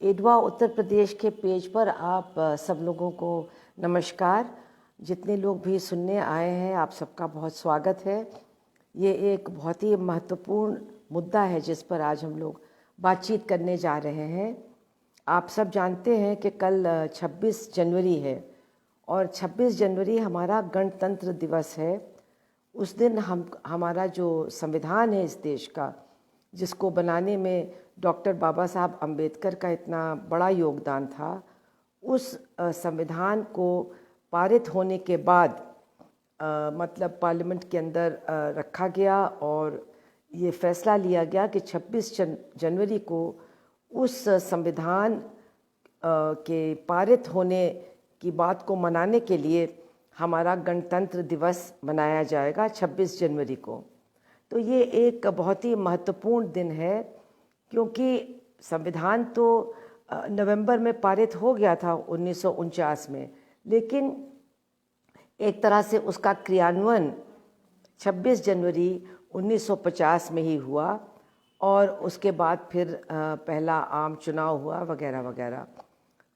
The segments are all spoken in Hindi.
एडवा उत्तर प्रदेश के पेज पर आप सब लोगों को नमस्कार। जितने लोग भी सुनने आए हैं आप सबका बहुत स्वागत है। ये एक बहुत ही महत्वपूर्ण मुद्दा है जिस पर आज हम लोग बातचीत करने जा रहे हैं। आप सब जानते हैं कि कल 26 जनवरी है और 26 जनवरी हमारा गणतंत्र दिवस है। उस दिन हमारा जो संविधान है इस देश का, जिसको बनाने में डॉक्टर बाबा साहब अम्बेडकर का इतना बड़ा योगदान था, उस संविधान को पारित होने के बाद मतलब पार्लियामेंट के अंदर रखा गया और ये फैसला लिया गया कि 26 जनवरी को उस संविधान के पारित होने की बात को मनाने के लिए हमारा गणतंत्र दिवस मनाया जाएगा 26 जनवरी को। तो ये एक बहुत ही महत्वपूर्ण दिन है क्योंकि संविधान तो नवंबर में पारित हो गया था 1949 में, लेकिन एक तरह से उसका क्रियान्वयन 26 जनवरी 1950 में ही हुआ और उसके बाद फिर पहला आम चुनाव हुआ वगैरह वगैरह।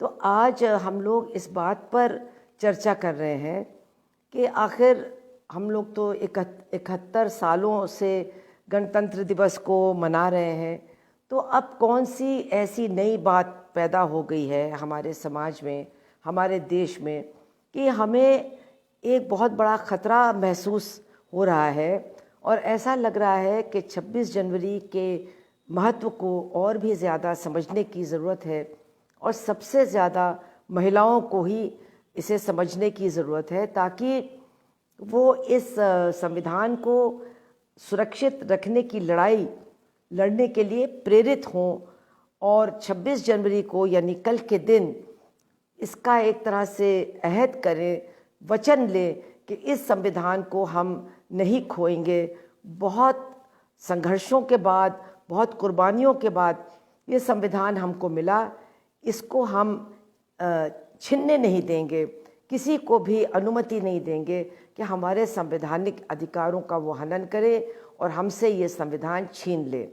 तो आज हम लोग इस बात पर चर्चा कर रहे हैं कि आखिर हम लोग तो 71 सालों से गणतंत्र दिवस को मना रहे हैं, तो अब कौन सी ऐसी नई बात पैदा हो गई है हमारे समाज में, हमारे देश में, कि हमें एक बहुत बड़ा ख़तरा महसूस हो रहा है और ऐसा लग रहा है कि 26 जनवरी के महत्व को और भी ज़्यादा समझने की ज़रूरत है और सबसे ज़्यादा महिलाओं को ही इसे समझने की ज़रूरत है ताकि वो इस संविधान को सुरक्षित रखने की लड़ाई लड़ने के लिए प्रेरित हों और 26 जनवरी को यानी कल के दिन इसका एक तरह से अहद करें, वचन लें कि इस संविधान को हम नहीं खोएंगे। बहुत संघर्षों के बाद, बहुत कुर्बानियों के बाद ये संविधान हमको मिला, इसको हम छीनने नहीं देंगे, किसी को भी अनुमति नहीं देंगे कि हमारे संवैधानिक अधिकारों का वो हनन करे और हमसे ये संविधान छीन ले।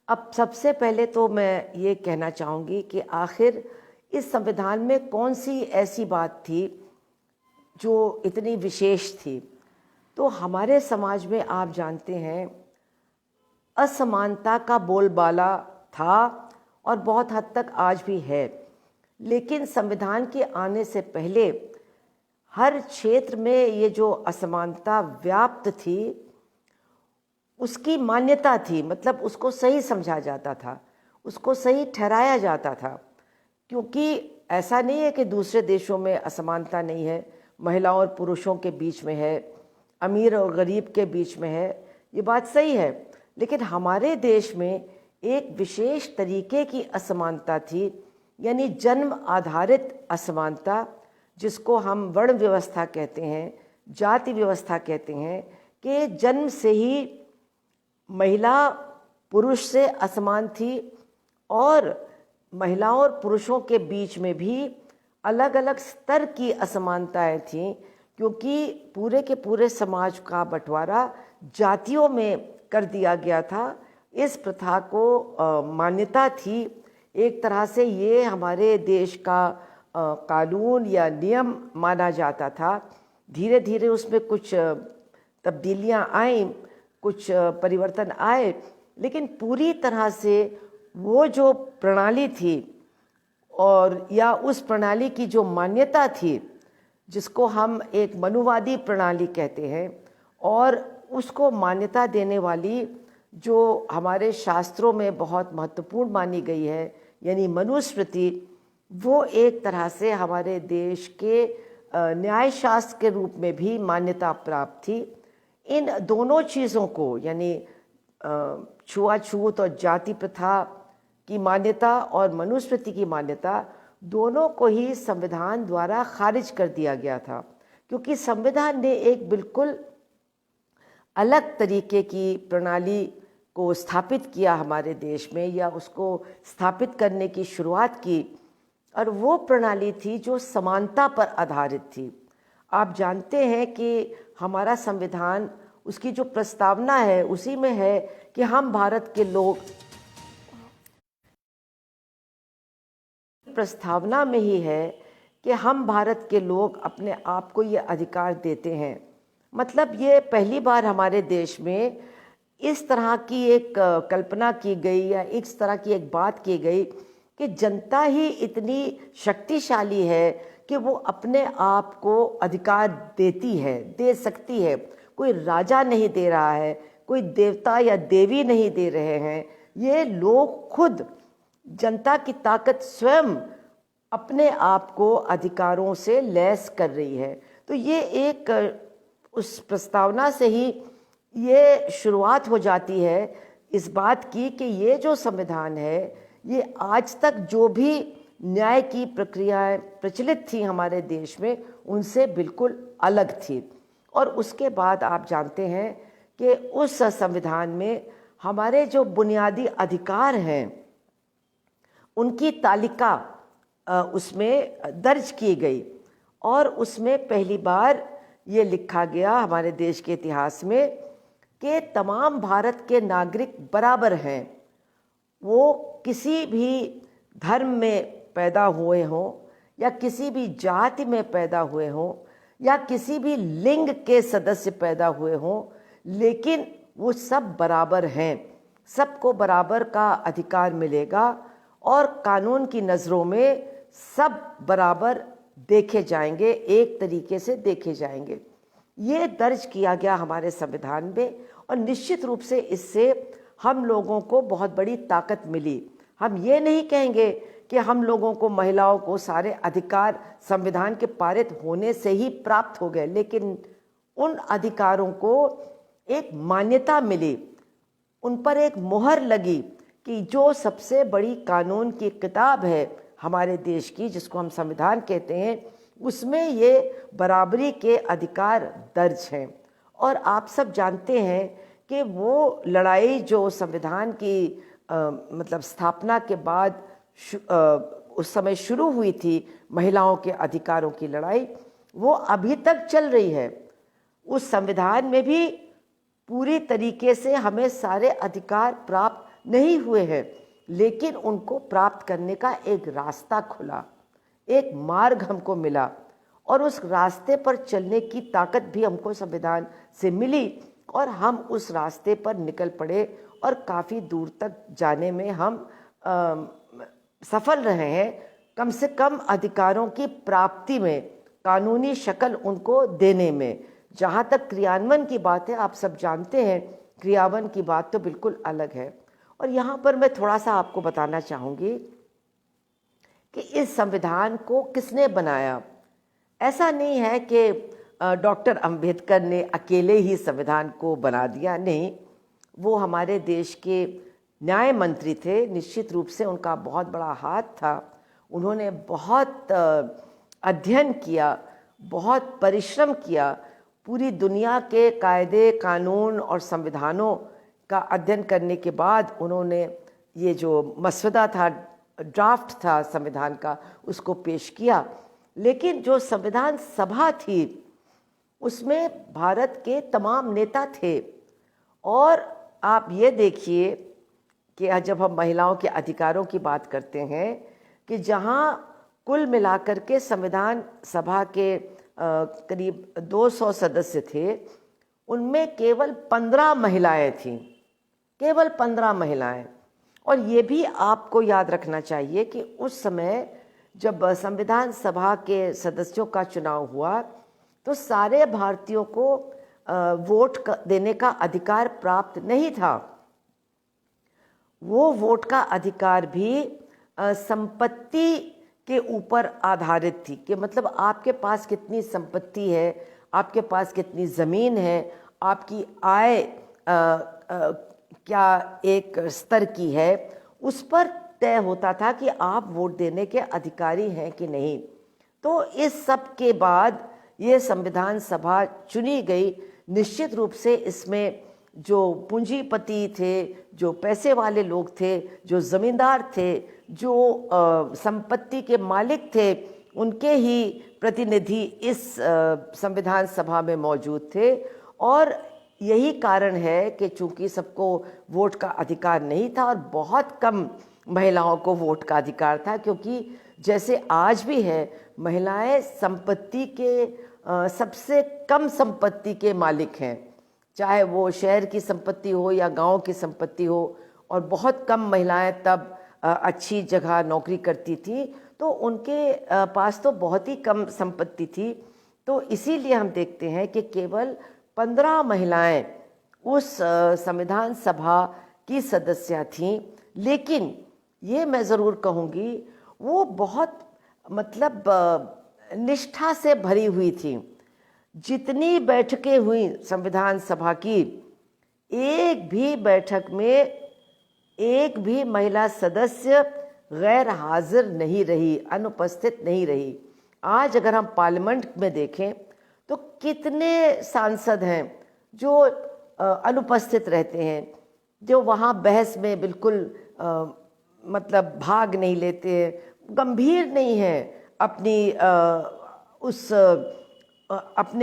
अब सबसे पहले तो मैं ये कहना चाहूँगी कि आखिर इस संविधान में कौन सी ऐसी बात थी जो इतनी विशेष थी। तो हमारे समाज में आप जानते हैं असमानता का बोलबाला था और बहुत हद तक आज भी है, लेकिन संविधान के आने से पहले हर क्षेत्र में ये जो असमानता व्याप्त थी उसकी मान्यता थी, मतलब उसको सही समझा जाता था, उसको सही ठहराया जाता था। क्योंकि ऐसा नहीं है कि दूसरे देशों में असमानता नहीं है, महिलाओं और पुरुषों के बीच में है, अमीर और गरीब के बीच में है, ये बात सही है, लेकिन हमारे देश में एक विशेष तरीके की असमानता थी, यानी जन्म आधारित असमानता, जिसको हम वर्ण व्यवस्था कहते हैं, जाति व्यवस्था कहते हैं, कि जन्म से ही महिला पुरुष से असमान थी और महिलाओं और पुरुषों के बीच में भी अलग अलग स्तर की असमानताएं थीं, क्योंकि पूरे के पूरे समाज का बंटवारा जातियों में कर दिया गया था। इस प्रथा को मान्यता थी, एक तरह से ये हमारे देश का कानून या नियम माना जाता था। धीरे धीरे उसमें कुछ तब्दीलियां आईं, कुछ परिवर्तन आए, लेकिन पूरी तरह से वो जो प्रणाली थी और या उस प्रणाली की जो मान्यता थी, जिसको हम एक मनुवादी प्रणाली कहते हैं, और उसको मान्यता देने वाली जो हमारे शास्त्रों में बहुत महत्वपूर्ण मानी गई है, यानी मनुस्मृति, वो एक तरह से हमारे देश के न्याय शास्त्र के रूप में भी मान्यता प्राप्त थी। इन दोनों चीज़ों को, यानी छुआछूत और जाति प्रथा की मान्यता और मनुस्मृति की मान्यता, दोनों को ही संविधान द्वारा खारिज कर दिया गया था, क्योंकि संविधान ने एक बिल्कुल अलग तरीके की प्रणाली को स्थापित किया हमारे देश में, या उसको स्थापित करने की शुरुआत की, और वो प्रणाली थी जो समानता पर आधारित थी। आप जानते हैं कि हमारा संविधान, उसकी जो प्रस्तावना है उसी में है कि हम भारत के लोग प्रस्तावना में ही है कि हम भारत के लोग अपने आप को ये अधिकार देते हैं। मतलब ये पहली बार हमारे देश में इस तरह की एक कल्पना की गई या इस तरह की एक बात की गई कि जनता ही इतनी शक्तिशाली है कि वो अपने आप को अधिकार देती है, दे सकती है। कोई राजा नहीं दे रहा है, कोई देवता या देवी नहीं दे रहे हैं, ये लोग खुद, जनता की ताकत स्वयं अपने आप को अधिकारों से लैस कर रही है। तो ये एक उस प्रस्तावना से ही ये शुरुआत हो जाती है इस बात की कि ये जो संविधान है ये आज तक जो भी न्याय की प्रक्रियाएं प्रचलित थी हमारे देश में उनसे बिल्कुल अलग थी। और उसके बाद आप जानते हैं कि उस संविधान में हमारे जो बुनियादी अधिकार हैं उनकी तालिका उसमें दर्ज की गई और उसमें पहली बार ये लिखा गया हमारे देश के इतिहास में कि तमाम भारत के नागरिक बराबर हैं। वो किसी भी धर्म में पैदा हुए हों या किसी भी जाति में पैदा हुए हों या किसी भी लिंग के सदस्य पैदा हुए हों, लेकिन वो सब बराबर हैं। सबको बराबर का अधिकार मिलेगा और कानून की नज़रों में सब बराबर देखे जाएंगे, एक तरीके से देखे जाएंगे। ये दर्ज किया गया हमारे संविधान में और निश्चित रूप से इससे हम लोगों को बहुत बड़ी ताकत मिली। हम ये नहीं कहेंगे कि हम लोगों को, महिलाओं को सारे अधिकार संविधान के पारित होने से ही प्राप्त हो गए, लेकिन उन अधिकारों को एक मान्यता मिली, उन पर एक मोहर लगी कि जो सबसे बड़ी कानून की किताब है हमारे देश की, जिसको हम संविधान कहते हैं, उसमें ये बराबरी के अधिकार दर्ज हैं। और आप सब जानते हैं कि वो लड़ाई जो संविधान की मतलब स्थापना के बाद उस समय शुरू हुई थी, महिलाओं के अधिकारों की लड़ाई, वो अभी तक चल रही है। उस संविधान में भी पूरी तरीके से हमें सारे अधिकार प्राप्त नहीं हुए हैं, लेकिन उनको प्राप्त करने का एक रास्ता खुला, एक मार्ग हमको मिला और उस रास्ते पर चलने की ताकत भी हमको संविधान से मिली और हम उस रास्ते पर निकल पड़े और काफ़ी दूर तक जाने में हम सफल रहे हैं। कम से कम अधिकारों की प्राप्ति में, कानूनी शक्ल उनको देने में। जहाँ तक क्रियान्वयन की बात है, आप सब जानते हैं क्रियान्वयन की बात तो बिल्कुल अलग है। और यहाँ पर मैं थोड़ा सा आपको बताना चाहूँगी कि इस संविधान को किसने बनाया। ऐसा नहीं है कि डॉक्टर अंबेडकर ने अकेले ही संविधान को बना दिया, नहीं। वो हमारे देश के न्याय मंत्री थे, निश्चित रूप से उनका बहुत बड़ा हाथ था। उन्होंने बहुत अध्ययन किया, बहुत परिश्रम किया, पूरी दुनिया के कायदे, कानून और संविधानों का अध्ययन करने के बाद उन्होंने ये जो मसौदा था, ड्राफ्ट था संविधान का, उसको पेश किया। लेकिन जो संविधान सभा थी उसमें भारत के तमाम नेता थे। और आप ये देखिए कि जब हम महिलाओं के अधिकारों की बात करते हैं कि जहाँ कुल मिलाकर के संविधान सभा के करीब 200 सदस्य थे, उनमें केवल 15 महिलाएं थीं, केवल 15 महिलाएं। और ये भी आपको याद रखना चाहिए कि उस समय जब संविधान सभा के सदस्यों का चुनाव हुआ तो सारे भारतीयों को वोट देने का अधिकार प्राप्त नहीं था। वो वोट का अधिकार भी संपत्ति के ऊपर आधारित थी कि मतलब आपके पास कितनी संपत्ति है, आपके पास कितनी ज़मीन है, आपकी आय क्या एक स्तर की है, उस पर तय होता था कि आप वोट देने के अधिकारी हैं कि नहीं। तो इस सब के बाद ये संविधान सभा चुनी गई। निश्चित रूप से इसमें जो पूंजीपति थे, जो पैसे वाले लोग थे, जो ज़मींदार थे, जो संपत्ति के मालिक थे, उनके ही प्रतिनिधि इस संविधान सभा में मौजूद थे। और यही कारण है कि चूंकि सबको वोट का अधिकार नहीं था और बहुत कम महिलाओं को वोट का अधिकार था, क्योंकि जैसे आज भी है, महिलाएं संपत्ति के सबसे कम संपत्ति के मालिक हैं, चाहे वो शहर की संपत्ति हो या गांव की संपत्ति हो। और बहुत कम महिलाएं तब अच्छी जगह नौकरी करती थी, तो उनके पास तो बहुत ही कम संपत्ति थी। तो इसीलिए हम देखते हैं कि केवल 15 महिलाएं उस संविधान सभा की सदस्य थीं। लेकिन ये मैं ज़रूर कहूँगी, वो बहुत मतलब निष्ठा से भरी हुई थी। जितनी बैठकें हुई संविधान सभा की, एक भी बैठक में एक भी महिला सदस्य गैर हाजिर नहीं रही, अनुपस्थित नहीं रही। आज अगर हम पार्लियामेंट में देखें तो कितने सांसद हैं जो अनुपस्थित रहते हैं, जो वहाँ बहस में बिल्कुल मतलब भाग नहीं लेते, गंभीर नहीं है अपने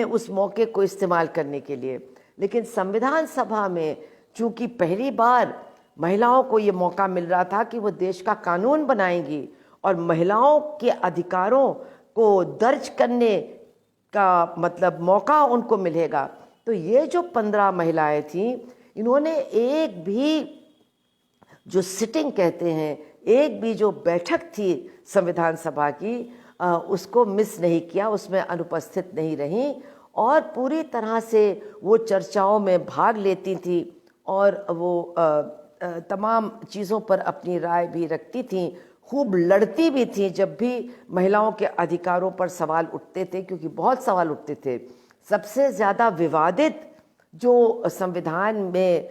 उस मौके को इस्तेमाल करने के लिए। लेकिन संविधान सभा में चूंकि पहली बार महिलाओं को ये मौका मिल रहा था कि वो देश का कानून बनाएंगी और महिलाओं के अधिकारों को दर्ज करने का मतलब मौका उनको मिलेगा, तो ये जो 15 महिलाएं थीं, इन्होंने एक भी जो सिटिंग कहते हैं, एक भी जो बैठक थी संविधान सभा की, उसको मिस नहीं किया, उसमें अनुपस्थित नहीं रहीं और पूरी तरह से वो चर्चाओं में भाग लेती थी और वो तमाम चीज़ों पर अपनी राय भी रखती थीं, खूब लड़ती भी थीं जब भी महिलाओं के अधिकारों पर सवाल उठते थे, क्योंकि बहुत सवाल उठते थे। सबसे ज़्यादा विवादित जो संविधान में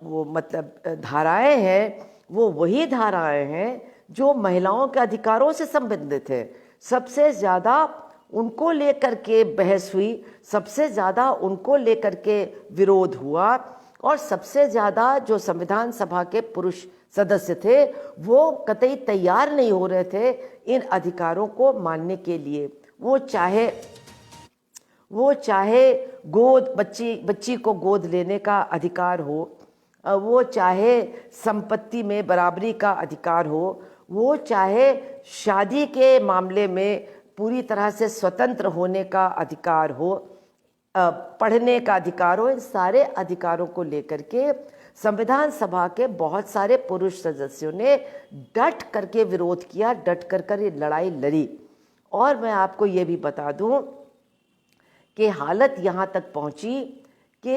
वो मतलब धाराएं हैं, वो वही धाराएं हैं जो महिलाओं के अधिकारों से संबंधित है। सबसे ज़्यादा उनको लेकर के बहस हुई, सबसे ज़्यादा उनको लेकर के विरोध हुआ और सबसे ज़्यादा जो संविधान सभा के पुरुष सदस्य थे वो कतई तैयार नहीं हो रहे थे इन अधिकारों को मानने के लिए। वो चाहे बच्ची को गोद लेने का अधिकार हो, वो चाहे संपत्ति में बराबरी का अधिकार हो, वो चाहे शादी के मामले में पूरी तरह से स्वतंत्र होने का अधिकार हो, पढ़ने का अधिकार हो, इन सारे अधिकारों को लेकर के संविधान सभा के बहुत सारे पुरुष सदस्यों ने डट करके विरोध किया, डट कर ये लड़ाई लड़ी। और मैं आपको ये भी बता दूं कि हालत यहाँ तक पहुँची कि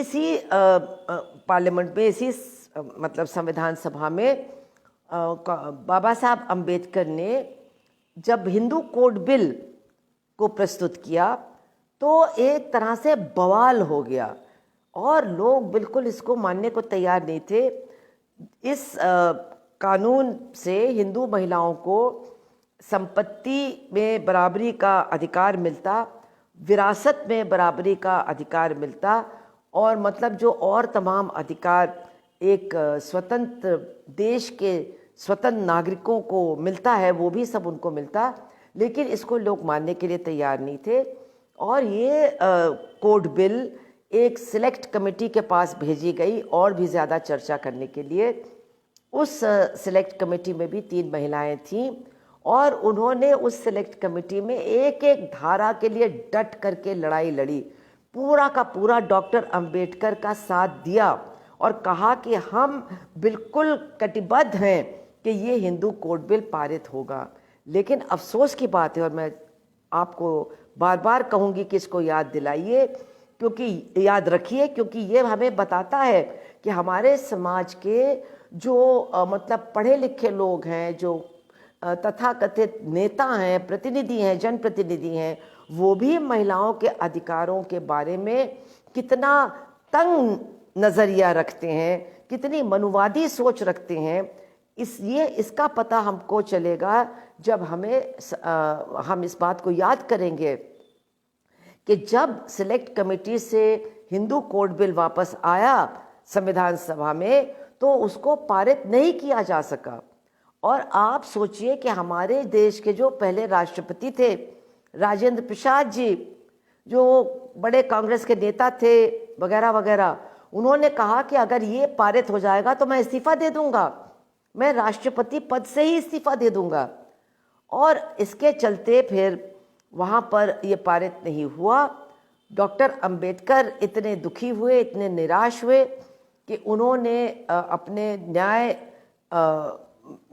इसी पार्लियामेंट में, इसी मतलब संविधान सभा में बाबा साहब अम्बेडकर ने जब हिंदू कोड बिल को प्रस्तुत किया तो एक तरह से बवाल हो गया और लोग बिल्कुल इसको मानने को तैयार नहीं थे। इस कानून से हिंदू महिलाओं को संपत्ति में बराबरी का अधिकार मिलता, विरासत में बराबरी का अधिकार मिलता और मतलब जो और तमाम अधिकार एक स्वतंत्र देश के स्वतंत्र नागरिकों को मिलता है वो भी सब उनको मिलता। लेकिन इसको लोग मानने के लिए तैयार नहीं थे और ये कोड बिल एक सिलेक्ट कमेटी के पास भेजी गई और भी ज़्यादा चर्चा करने के लिए। उस सिलेक्ट कमेटी में भी 3 महिलाएं थीं और उन्होंने उस सिलेक्ट कमेटी में एक एक धारा के लिए डट करके लड़ाई लड़ी, पूरा का पूरा डॉक्टर अंबेडकर का साथ दिया और कहा कि हम बिल्कुल कटिबद्ध हैं कि ये हिंदू कोड बिल पारित होगा। लेकिन अफसोस की बात है और मैं आपको बार बार कहूँगी कि इसको याद दिलाइए, क्योंकि याद रखिए, क्योंकि ये हमें बताता है कि हमारे समाज के जो मतलब पढ़े लिखे लोग हैं, जो तथाकथित नेता हैं, प्रतिनिधि हैं, जनप्रतिनिधि हैं, वो भी महिलाओं के अधिकारों के बारे में कितना तंग नज़रिया रखते हैं, कितनी मनुवादी सोच रखते हैं। इसका पता हमको चलेगा जब हम इस बात को याद करेंगे कि जब सिलेक्ट कमेटी से हिंदू कोड बिल वापस आया संविधान सभा में तो उसको पारित नहीं किया जा सका। और आप सोचिए कि हमारे देश के जो पहले राष्ट्रपति थे राजेंद्र प्रसाद जी, जो बड़े कांग्रेस के नेता थे वगैरह वगैरह, उन्होंने कहा कि अगर ये पारित हो जाएगा तो मैं इस्तीफा दे दूंगा, मैं राष्ट्रपति पद से ही इस्तीफा दे दूंगा। और इसके चलते फिर वहाँ पर ये पारित नहीं हुआ। डॉक्टर अंबेडकर इतने दुखी हुए, इतने निराश हुए कि उन्होंने अपने न्याय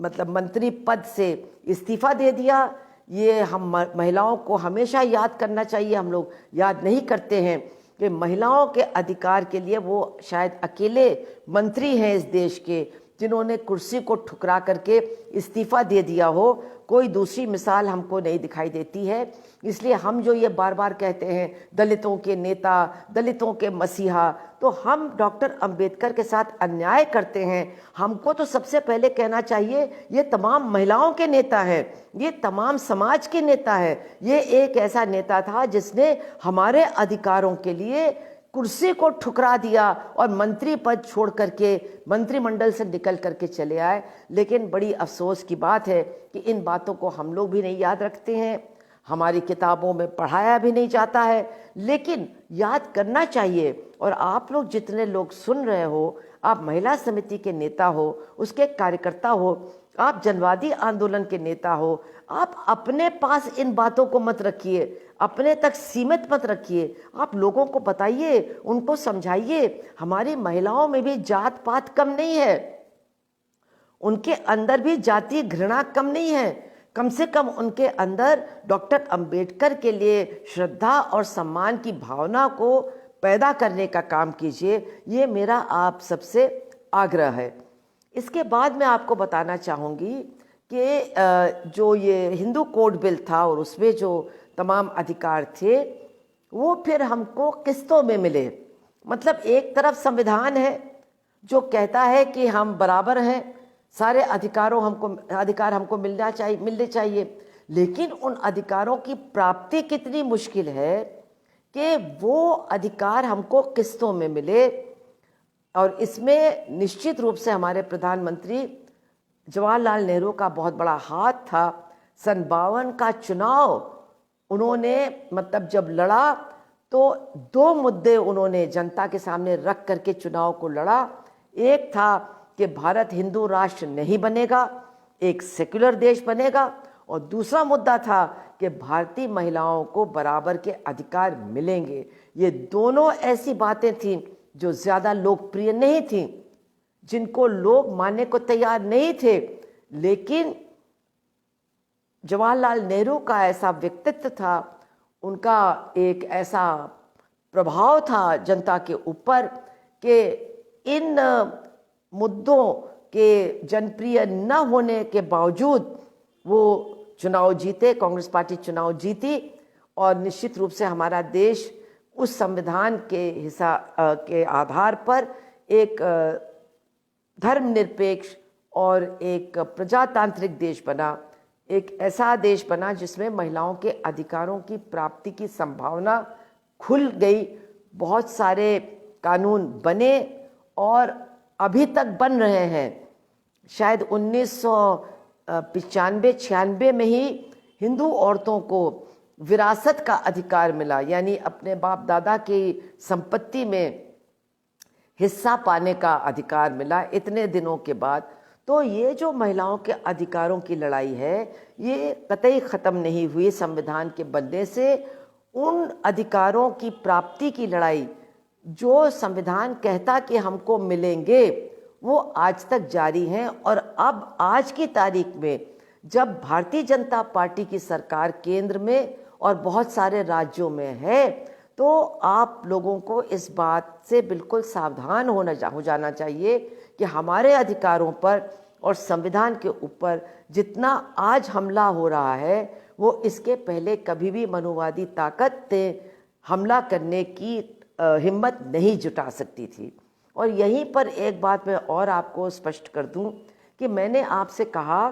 मतलब मंत्री पद से इस्तीफ़ा दे दिया। ये हम महिलाओं को हमेशा याद करना चाहिए, हम लोग याद नहीं करते हैं कि महिलाओं के अधिकार के लिए वो शायद अकेले मंत्री हैं इस देश के जिन्होंने कुर्सी को ठुकरा करके इस्तीफ़ा दे दिया हो। कोई दूसरी मिसाल हमको नहीं दिखाई देती है। इसलिए हम जो ये बार बार कहते हैं दलितों के नेता, दलितों के मसीहा, तो हम डॉक्टर अंबेडकर के साथ अन्याय करते हैं। हमको तो सबसे पहले कहना चाहिए ये तमाम महिलाओं के नेता हैं, ये तमाम समाज के नेता हैं। ये एक ऐसा नेता था जिसने हमारे अधिकारों के लिए कुर्सी को ठुकरा दिया और मंत्री पद छोड़ करके मंत्रिमंडल से निकल करके चले आए। लेकिन बड़ी अफसोस की बात है कि इन बातों को हम लोग भी नहीं याद रखते हैं, हमारी किताबों में पढ़ाया भी नहीं जाता है, लेकिन याद करना चाहिए। और आप लोग जितने लोग सुन रहे हो, आप महिला समिति के नेता हो, उसके कार्यकर्ता हो, आप जनवादी आंदोलन के नेता हो, आप अपने पास इन बातों को मत रखिए, अपने तक सीमित मत रखिए। आप लोगों को बताइए, उनको समझाइए। हमारी महिलाओं में भी जात पात कम नहीं है, उनके अंदर भी जाति घृणा कम नहीं है। कम से कम उनके अंदर डॉक्टर अंबेडकर के लिए श्रद्धा और सम्मान की भावना को पैदा करने का काम कीजिए। ये मेरा आप सबसे आग्रह है। इसके बाद मैं आपको बताना चाहूँगी कि जो ये हिंदू कोड बिल था और उसमें जो तमाम अधिकार थे वो फिर हमको किस्तों में मिले। मतलब एक तरफ संविधान है जो कहता है कि हम बराबर हैं, सारे अधिकार हमको मिलने चाहिए, लेकिन उन अधिकारों की प्राप्ति कितनी मुश्किल है कि वो अधिकार हमको किस्तों में मिले। और इसमें निश्चित रूप से हमारे प्रधानमंत्री जवाहरलाल नेहरू का बहुत बड़ा हाथ था। सन 52 का चुनाव उन्होंने मतलब जब लड़ा तो 2 मुद्दे उन्होंने जनता के सामने रख करके चुनाव को लड़ा। एक था कि भारत हिंदू राष्ट्र नहीं बनेगा, एक सेक्युलर देश बनेगा, और दूसरा मुद्दा था कि भारतीय महिलाओं को बराबर के अधिकार मिलेंगे। ये दोनों ऐसी बातें थीं जो ज़्यादा लोकप्रिय नहीं थीं, जिनको लोग मानने को तैयार नहीं थे, लेकिन जवाहरलाल नेहरू का ऐसा व्यक्तित्व था, उनका एक ऐसा प्रभाव था जनता के ऊपर कि इन मुद्दों के जनप्रिय न होने के बावजूद वो चुनाव जीते, कांग्रेस पार्टी चुनाव जीती। और निश्चित रूप से हमारा देश उस संविधान के आधार पर एक धर्मनिरपेक्ष और एक प्रजातांत्रिक देश बना, एक ऐसा देश बना जिसमें महिलाओं के अधिकारों की प्राप्ति की संभावना खुल गई। बहुत सारे कानून बने और अभी तक बन रहे हैं। शायद 1995-96 में ही हिंदू औरतों को विरासत का अधिकार मिला, यानी अपने बाप दादा की संपत्ति में हिस्सा पाने का अधिकार मिला इतने दिनों के बाद। तो ये जो महिलाओं के अधिकारों की लड़ाई है ये कतई ख़त्म नहीं हुई संविधान के बनने से। उन अधिकारों की प्राप्ति की लड़ाई जो संविधान कहता कि हमको मिलेंगे वो आज तक जारी हैं। और अब आज की तारीख में जब भारतीय जनता पार्टी की सरकार केंद्र में और बहुत सारे राज्यों में है तो आप लोगों को इस बात से बिल्कुल सावधान हो जाना चाहिए कि हमारे अधिकारों पर और संविधान के ऊपर जितना आज हमला हो रहा है वो इसके पहले कभी भी मनुवादी ताकत ने हमला करने की हिम्मत नहीं जुटा सकती थी। और यहीं पर एक बात मैं और आपको स्पष्ट कर दूं कि मैंने आपसे कहा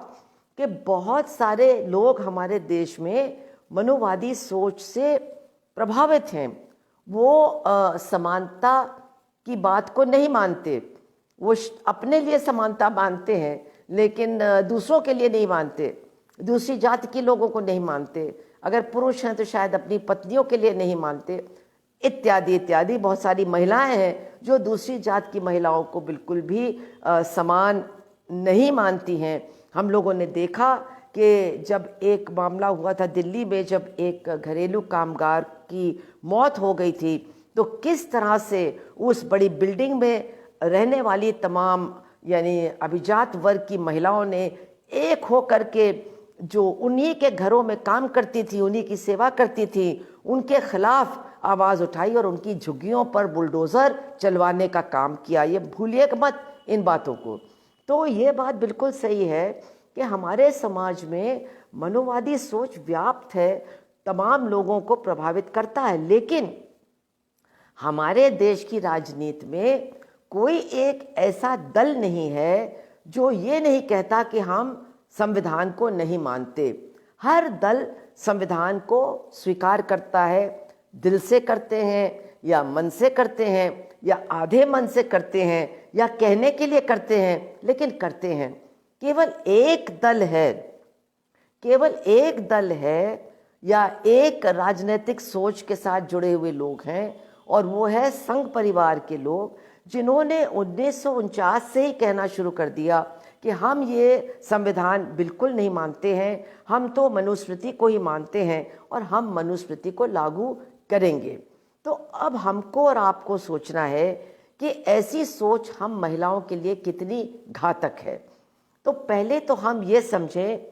कि बहुत सारे लोग हमारे देश में मनुवादी सोच से प्रभावित हैं। वो समानता की बात को नहीं मानते, वो अपने लिए समानता मानते हैं लेकिन दूसरों के लिए नहीं मानते, दूसरी जाति के लोगों को नहीं मानते, अगर पुरुष हैं तो शायद अपनी पत्नियों के लिए नहीं मानते, इत्यादि इत्यादि। बहुत सारी महिलाएं हैं जो दूसरी जात की महिलाओं को बिल्कुल भी समान नहीं मानती हैं। हम लोगों ने देखा कि जब एक मामला हुआ था दिल्ली में, जब एक घरेलू कामगार की मौत हो गई थी, तो किस तरह से उस बड़ी बिल्डिंग में रहने वाली तमाम यानी अभिजात वर्ग की महिलाओं ने एक हो करके जो उन्हीं के घरों में काम करती थी, उन्हीं की सेवा करती थी, उनके खिलाफ आवाज़ उठाई और उनकी झुग्गियों पर बुलडोज़र चलवाने का काम किया। ये भूलिए मत इन बातों को। तो ये बात बिल्कुल सही है कि हमारे समाज में मनोवादी सोच व्याप्त है, तमाम लोगों को प्रभावित करता है, लेकिन हमारे देश की राजनीति में कोई एक ऐसा दल नहीं है जो ये नहीं कहता कि हम संविधान को नहीं मानते। हर दल संविधान को स्वीकार करता है, दिल से करते हैं या मन से करते हैं या आधे मन से करते हैं या कहने के लिए करते हैं, लेकिन करते हैं। केवल एक दल है या एक राजनीतिक सोच के साथ जुड़े हुए लोग हैं, और वो है संघ परिवार के लोग, जिन्होंने 1949 से ही कहना शुरू कर दिया कि हम ये संविधान बिल्कुल नहीं मानते हैं, हम तो मनुस्मृति को ही मानते हैं और हम मनुस्मृति को लागू करेंगे। तो अब हमको और आपको सोचना है कि ऐसी सोच हम महिलाओं के लिए कितनी घातक है। तो पहले तो हम ये समझें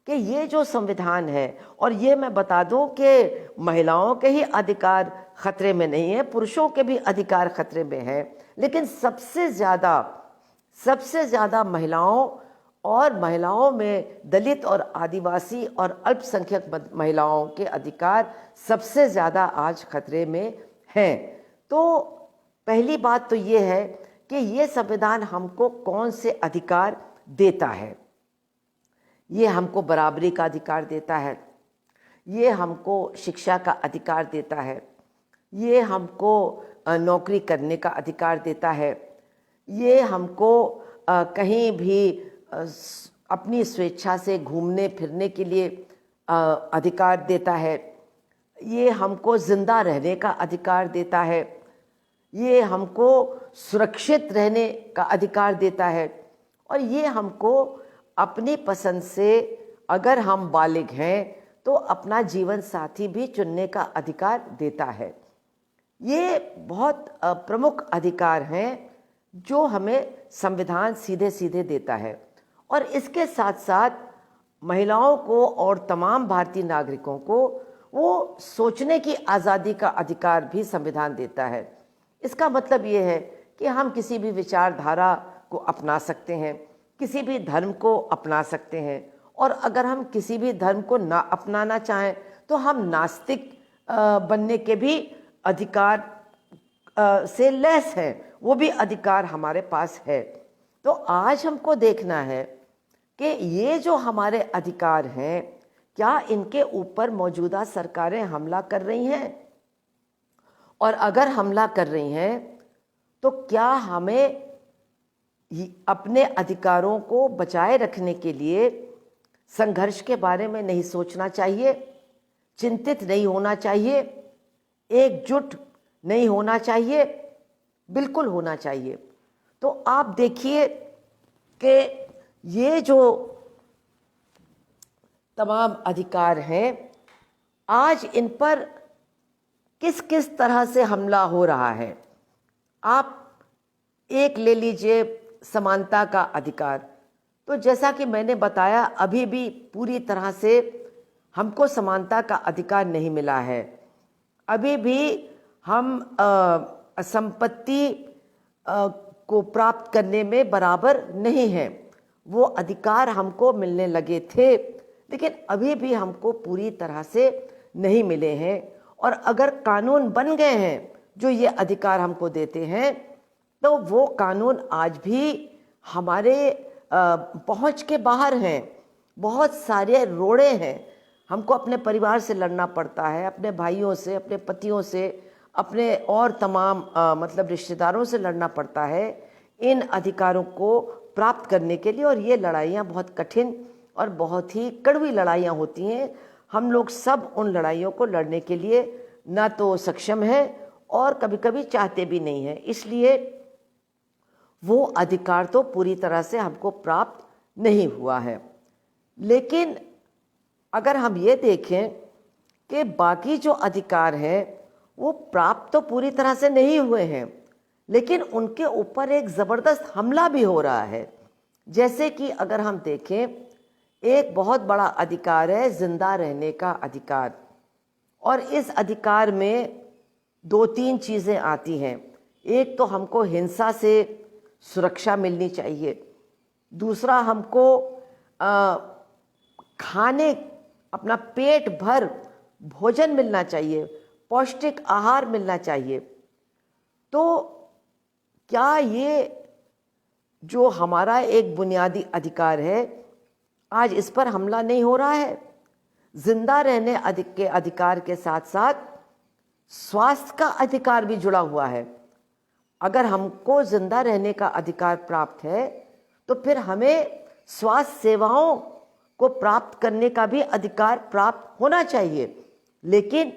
कि ये जो संविधान है, और ये मैं बता दूं कि महिलाओं के ही अधिकार खतरे में नहीं है, पुरुषों के भी अधिकार खतरे में है, लेकिन सबसे ज़्यादा महिलाओं में दलित और आदिवासी और अल्पसंख्यक महिलाओं के अधिकार सबसे ज़्यादा आज खतरे में हैं। तो पहली बात तो ये है कि ये संविधान हमको कौन से अधिकार देता है। ये हमको बराबरी का अधिकार देता है, ये हमको शिक्षा का अधिकार देता है, ये हमको नौकरी करने का अधिकार देता है, ये हमको कहीं भी अपनी स्वेच्छा से घूमने फिरने के लिए अधिकार देता है, ये हमको जिंदा रहने का अधिकार देता है, ये हमको सुरक्षित रहने का अधिकार देता है, और ये हमको अपनी पसंद से अगर हम बालिग हैं तो अपना जीवन साथी भी चुनने का अधिकार देता है। ये बहुत प्रमुख अधिकार हैं जो हमें संविधान सीधे सीधे देता है, और इसके साथ साथ महिलाओं को और तमाम भारतीय नागरिकों को वो सोचने की आज़ादी का अधिकार भी संविधान देता है। इसका मतलब ये है कि हम किसी भी विचारधारा को अपना सकते हैं, किसी भी धर्म को अपना सकते हैं, और अगर हम किसी भी धर्म को ना अपनाना चाहें तो हम नास्तिक बनने के भी अधिकार से लैस हैं, वो भी अधिकार हमारे पास है। तो आज हमको देखना है कि ये जो हमारे अधिकार हैं, क्या इनके ऊपर मौजूदा सरकारें हमला कर रही हैं, और अगर हमला कर रही हैं तो क्या हमें अपने अधिकारों को बचाए रखने के लिए संघर्ष के बारे में नहीं सोचना चाहिए, चिंतित नहीं होना चाहिए, एकजुट नहीं होना चाहिए? बिल्कुल होना चाहिए। तो आप देखिए कि ये जो तमाम अधिकार हैं, आज इन पर किस किस तरह से हमला हो रहा है। आप एक ले लीजिए समानता का अधिकार, तो जैसा कि मैंने बताया अभी भी पूरी तरह से हमको समानता का अधिकार नहीं मिला है। अभी भी हम संपत्ति को प्राप्त करने में बराबर नहीं हैं। वो अधिकार हमको मिलने लगे थे, लेकिन अभी भी हमको पूरी तरह से नहीं मिले हैं। और अगर कानून बन गए हैं जो ये अधिकार हमको देते हैं, तो वो कानून आज भी हमारे पहुंच के बाहर हैं। बहुत सारे रोड़े हैं, हमको अपने परिवार से लड़ना पड़ता है, अपने भाइयों से, अपने पतियों से, अपने और तमाम मतलब रिश्तेदारों से लड़ना पड़ता है इन अधिकारों को प्राप्त करने के लिए। और ये लड़ाइयाँ बहुत कठिन और बहुत ही कड़वी लड़ाइयाँ होती हैं। हम लोग सब उन लड़ाइयों को लड़ने के लिए ना तो सक्षम हैं और कभी कभी चाहते भी नहीं हैं। इसलिए वो अधिकार तो पूरी तरह से हमको प्राप्त नहीं हुआ है। लेकिन अगर हम ये देखें कि बाकी जो अधिकार हैं वो प्राप्त तो पूरी तरह से नहीं हुए हैं, लेकिन उनके ऊपर एक ज़बरदस्त हमला भी हो रहा है। जैसे कि अगर हम देखें, एक बहुत बड़ा अधिकार है जिंदा रहने का अधिकार, और इस अधिकार में दो तीन चीज़ें आती हैं। एक तो हमको हिंसा से सुरक्षा मिलनी चाहिए, दूसरा हमको खाने, अपना पेट भर भोजन मिलना चाहिए, पौष्टिक आहार मिलना चाहिए। तो क्या ये जो हमारा एक बुनियादी अधिकार है, आज इस पर हमला नहीं हो रहा है? जिंदा रहने के अधिकार के साथ साथ स्वास्थ्य का अधिकार भी जुड़ा हुआ है। अगर हमको जिंदा रहने का अधिकार प्राप्त है तो फिर हमें स्वास्थ्य सेवाओं को प्राप्त करने का भी अधिकार प्राप्त होना चाहिए। लेकिन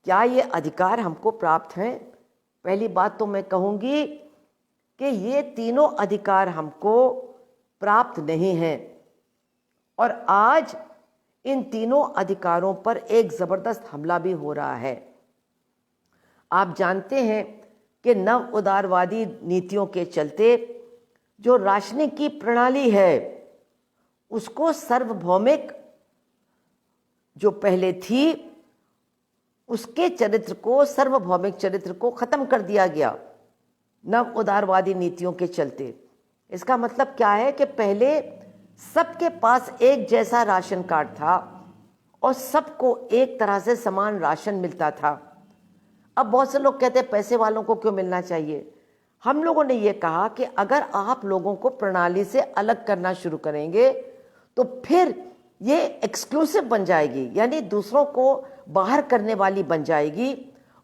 क्या ये अधिकार हमको प्राप्त हैं? पहली बात तो मैं कहूँगी कि ये तीनों अधिकार हमको प्राप्त नहीं हैं, और आज इन तीनों अधिकारों पर एक ज़बरदस्त हमला भी हो रहा है। आप जानते हैं कि नव उदारवादी नीतियों के चलते जो राशनिंग की प्रणाली है उसको सार्वभौमिक जो पहले थी उसके चरित्र को, सार्वभौमिक चरित्र को ख़त्म कर दिया गया नव उदारवादी नीतियों के चलते। इसका मतलब क्या है कि पहले सबके पास एक जैसा राशन कार्ड था और सबको एक तरह से समान राशन मिलता था। अब बहुत से लोग कहते हैं पैसे वालों को क्यों मिलना चाहिए। हम लोगों ने ये कहा कि अगर आप लोगों को प्रणाली से अलग करना शुरू करेंगे तो फिर ये एक्सक्लूसिव बन जाएगी, यानी दूसरों को बाहर करने वाली बन जाएगी,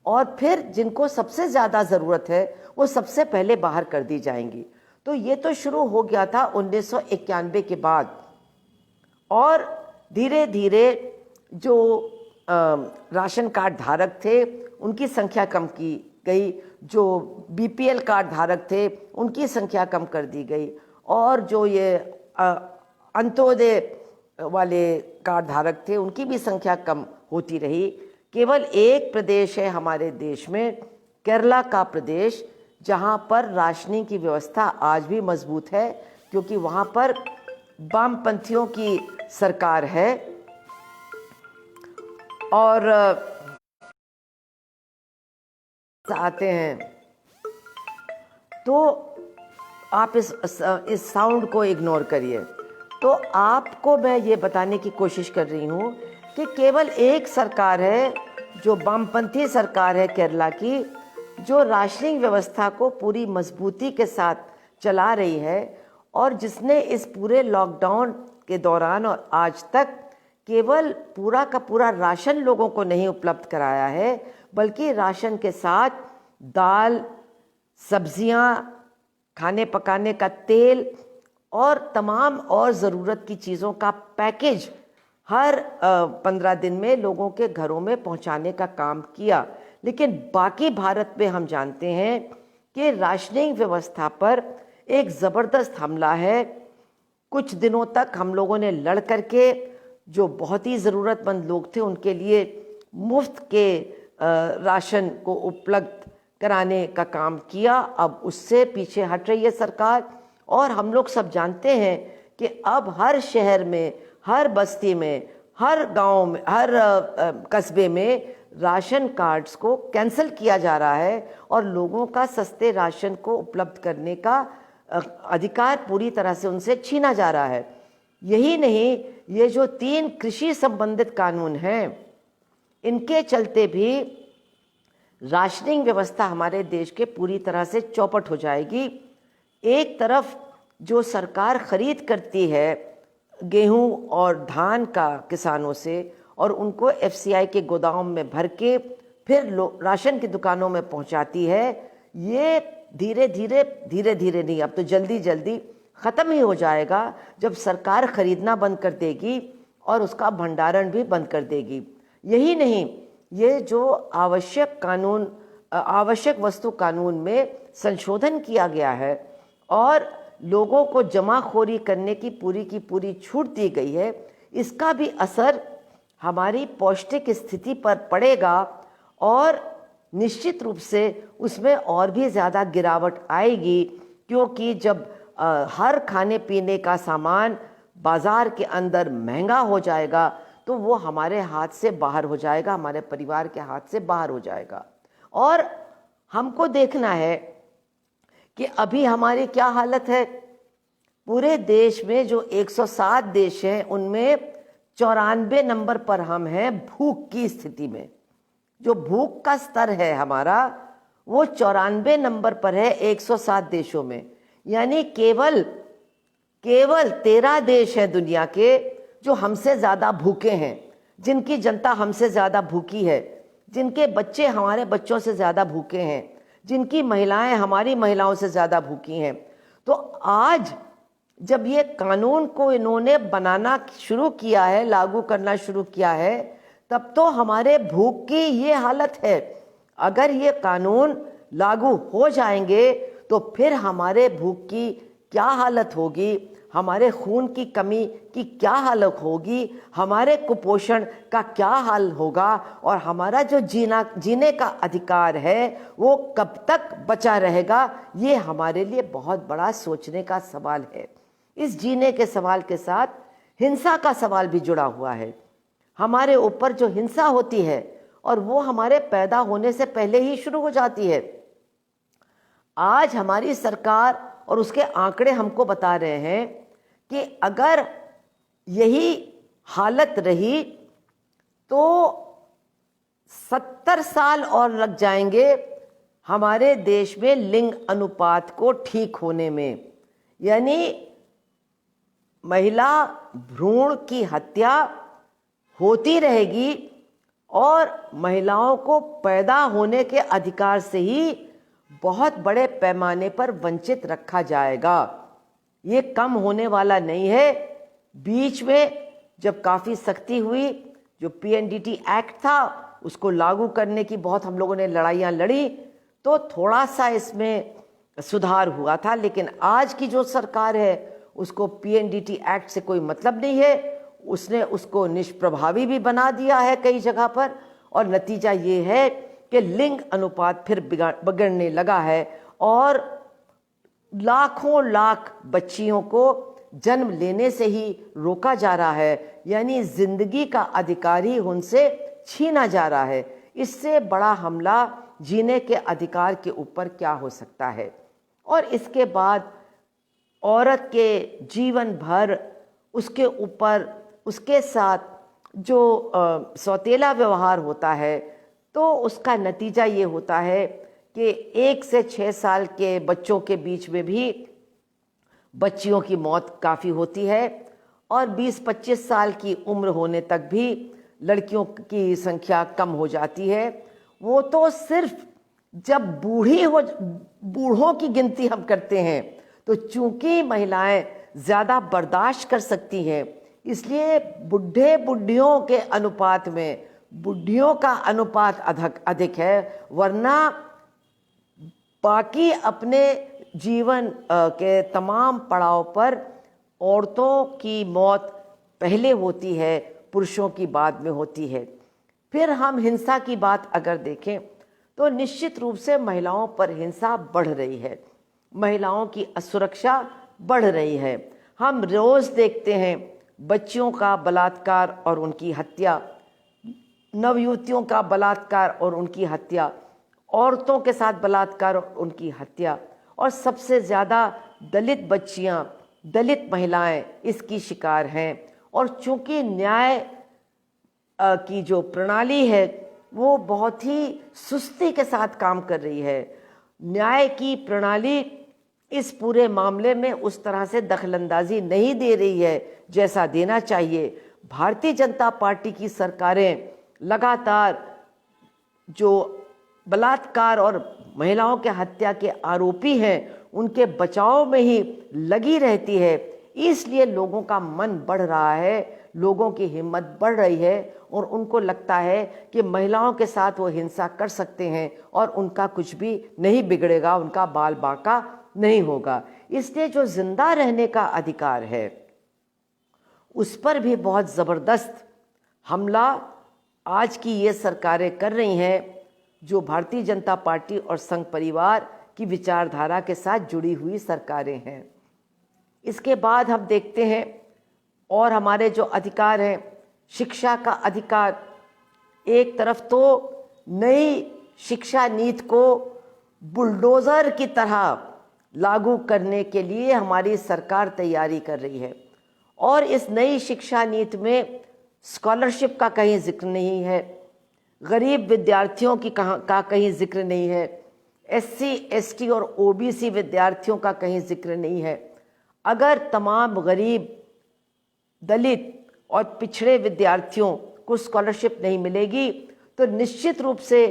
और फिर जिनको सबसे ज़्यादा ज़रूरत है वो सबसे पहले बाहर कर दी जाएंगी। तो ये तो शुरू हो गया था 1991 के बाद, और धीरे धीरे जो राशन कार्ड धारक थे उनकी संख्या कम की गई, जो बीपीएल कार्ड धारक थे उनकी संख्या कम कर दी गई, और जो ये अंत्योदय वाले कार्ड धारक थे उनकी भी संख्या कम होती रही। केवल एक प्रदेश है हमारे देश में, केरला का प्रदेश, जहाँ पर राशनिंग की व्यवस्था आज भी मजबूत है, क्योंकि वहाँ पर वामपंथियों की सरकार है। और आते हैं तो आप इस साउंड को इग्नोर करिए। तो आपको मैं ये बताने की कोशिश कर रही हूँ कि केवल एक सरकार है जो वामपंथी सरकार है केरला की, जो राशनिंग व्यवस्था को पूरी मजबूती के साथ चला रही है, और जिसने इस पूरे लॉकडाउन के दौरान और आज तक केवल पूरा का पूरा राशन लोगों को नहीं उपलब्ध कराया है, बल्कि राशन के साथ दाल, सब्जियां, खाने पकाने का तेल और तमाम और ज़रूरत की चीज़ों का पैकेज हर 15 दिन में लोगों के घरों में पहुंचाने का काम किया। लेकिन बाकी भारत में हम जानते हैं कि राशनिंग व्यवस्था पर एक ज़बरदस्त हमला है। कुछ दिनों तक हम लोगों ने लड़ करके जो बहुत ही ज़रूरतमंद लोग थे उनके लिए मुफ्त के राशन को उपलब्ध कराने का काम किया। अब उससे पीछे हट रही है सरकार, और हम लोग सब जानते हैं कि अब हर शहर में, हर बस्ती में, हर गांव में, हर कस्बे में राशन कार्ड्स को कैंसिल किया जा रहा है, और लोगों का सस्ते राशन को उपलब्ध करने का अधिकार पूरी तरह से उनसे छीना जा रहा है। यही नहीं, ये जो 3 कृषि संबंधित कानून हैं, इनके चलते भी राशनिंग व्यवस्था हमारे देश के पूरी तरह से चौपट हो जाएगी। एक तरफ जो सरकार खरीद करती है गेहूं और धान का किसानों से, और उनको एफसीआई के गोदाम में भर के फिर राशन की दुकानों में पहुंचाती है, ये धीरे धीरे नहीं, अब तो जल्दी जल्दी ख़त्म ही हो जाएगा जब सरकार खरीदना बंद कर देगी और उसका भंडारण भी बंद कर देगी। यही नहीं, ये जो आवश्यक वस्तु कानून में संशोधन किया गया है, और लोगों को जमाखोरी करने की पूरी छूट दी गई है, इसका भी असर हमारी पौष्टिक स्थिति पर पड़ेगा और निश्चित रूप से उसमें और भी ज़्यादा गिरावट आएगी, क्योंकि जब हर खाने पीने का सामान बाज़ार के अंदर महंगा हो जाएगा तो वो हमारे हाथ से बाहर हो जाएगा, हमारे परिवार के हाथ से बाहर हो जाएगा। और हमको देखना है कि अभी हमारी क्या हालत है। पूरे देश में जो 107 देश हैं उनमें 94 नंबर पर हम हैं भूख की स्थिति में। जो भूख का स्तर है हमारा वो 94 नंबर पर है 107 देशों में। यानी केवल 13 देश हैं दुनिया के जो हमसे ज़्यादा भूखे हैं, जिनकी जनता हमसे ज़्यादा भूखी है, जिनके बच्चे हमारे बच्चों से ज़्यादा भूखे हैं, जिनकी महिलाएं हमारी महिलाओं से ज़्यादा भूखी हैं। तो आज जब ये कानून को इन्होंने बनाना शुरू किया है, लागू करना शुरू किया है, तब तो हमारे भूख की ये हालत है। अगर ये कानून लागू हो जाएंगे तो फिर हमारे भूख की क्या हालत होगी, हमारे खून की कमी की क्या हालत होगी, हमारे कुपोषण का क्या हाल होगा और हमारा जो जीने का अधिकार है वो कब तक बचा रहेगा। ये हमारे लिए बहुत बड़ा सोचने का सवाल है। इस जीने के सवाल के साथ हिंसा का सवाल भी जुड़ा हुआ है। हमारे ऊपर जो हिंसा होती है और वो हमारे पैदा होने से पहले ही शुरू हो जाती है। आज हमारी सरकार और उसके आंकड़े हमको बता रहे हैं कि अगर यही हालत रही तो 70 साल और लग जाएंगे हमारे देश में लिंग अनुपात को ठीक होने में। यानी महिला भ्रूण की हत्या होती रहेगी और महिलाओं को पैदा होने के अधिकार से ही बहुत बड़े पैमाने पर वंचित रखा जाएगा। ये कम होने वाला नहीं है। बीच में जब काफ़ी सख्ती हुई, जो PNDT एक्ट था उसको लागू करने की बहुत हम लोगों ने लड़ाइयाँ लड़ी, तो थोड़ा सा इसमें सुधार हुआ था। लेकिन आज की जो सरकार है उसको PNDT एक्ट से कोई मतलब नहीं है। उसने उसको निष्प्रभावी भी बना दिया है कई जगह पर, और नतीजा ये है कि लिंग अनुपात फिर बिगड़ने लगा है और लाखों लाख बच्चियों को जन्म लेने से ही रोका जा रहा है। यानी जिंदगी का अधिकार ही उनसे छीना जा रहा है। इससे बड़ा हमला जीने के अधिकार के ऊपर क्या हो सकता है। और इसके बाद औरत के जीवन भर उसके ऊपर उसके साथ जो सौतेला व्यवहार होता है, तो उसका नतीजा ये होता है कि 1 से 6 साल के बच्चों के बीच में भी बच्चियों की मौत काफ़ी होती है और 20-25 साल की उम्र होने तक भी लड़कियों की संख्या कम हो जाती है। वो तो सिर्फ जब बूढ़ों की गिनती हम करते हैं तो चूंकि महिलाएं ज़्यादा बर्दाश्त कर सकती हैं, इसलिए बुढ़ियों के अनुपात में बुढ़ियों का अनुपात अधिक है। वरना बाकी अपने जीवन के तमाम पड़ाव पर औरतों की मौत पहले होती है, पुरुषों की बाद में होती है। फिर हम हिंसा की बात अगर देखें तो निश्चित रूप से महिलाओं पर हिंसा बढ़ रही है, महिलाओं की असुरक्षा बढ़ रही है। हम रोज़ देखते हैं बच्चियों का बलात्कार और उनकी हत्या, नवयुवतियों का बलात्कार और उनकी हत्या, औरतों के साथ बलात्कार और उनकी हत्या, और सबसे ज़्यादा दलित बच्चियां, दलित महिलाएं इसकी शिकार हैं। और चूंकि न्याय की जो प्रणाली है वो बहुत ही सुस्ती के साथ काम कर रही है, न्याय की प्रणाली इस पूरे मामले में उस तरह से दखलंदाजी नहीं दे रही है जैसा देना चाहिए। भारतीय जनता पार्टी की सरकारें लगातार जो बलात्कार और महिलाओं के हत्या के आरोपी हैं उनके बचाव में ही लगी रहती है। इसलिए लोगों का मन बढ़ रहा है, लोगों की हिम्मत बढ़ रही है और उनको लगता है कि महिलाओं के साथ वो हिंसा कर सकते हैं और उनका कुछ भी नहीं बिगड़ेगा, उनका बाल बांका नहीं होगा। इसलिए जो जिंदा रहने का अधिकार है उस पर भी बहुत ज़बरदस्त हमला आज की ये सरकारें कर रही हैं, जो भारतीय जनता पार्टी और संघ परिवार की विचारधारा के साथ जुड़ी हुई सरकारें हैं। इसके बाद हम देखते हैं और हमारे जो अधिकार हैं, शिक्षा का अधिकार, एक तरफ तो नई शिक्षा नीति को बुलडोज़र की तरह लागू करने के लिए हमारी सरकार तैयारी कर रही है, और इस नई शिक्षा नीति में स्कॉलरशिप का कहीं जिक्र नहीं है, गरीब विद्यार्थियों की का कहीं जिक्र नहीं है, एससी, एसटी और ओबीसी विद्यार्थियों का कहीं जिक्र नहीं है। अगर तमाम गरीब, दलित और पिछड़े विद्यार्थियों को स्कॉलरशिप नहीं मिलेगी तो निश्चित रूप से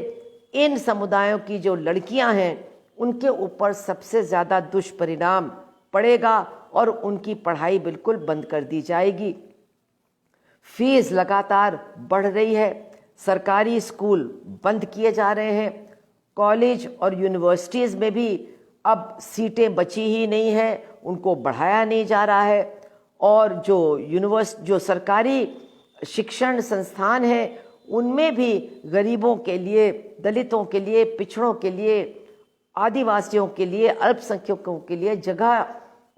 इन समुदायों की जो लड़कियां हैं उनके ऊपर सबसे ज़्यादा दुष्परिणाम पड़ेगा और उनकी पढ़ाई बिल्कुल बंद कर दी जाएगी। फीस लगातार बढ़ रही है, सरकारी स्कूल बंद किए जा रहे हैं, कॉलेज और यूनिवर्सिटीज़ में भी अब सीटें बची ही नहीं हैं, उनको बढ़ाया नहीं जा रहा है, और जो सरकारी शिक्षण संस्थान हैं उनमें भी गरीबों के लिए, दलितों के लिए, पिछड़ों के लिए, आदिवासियों के लिए, अल्पसंख्यकों के लिए जगह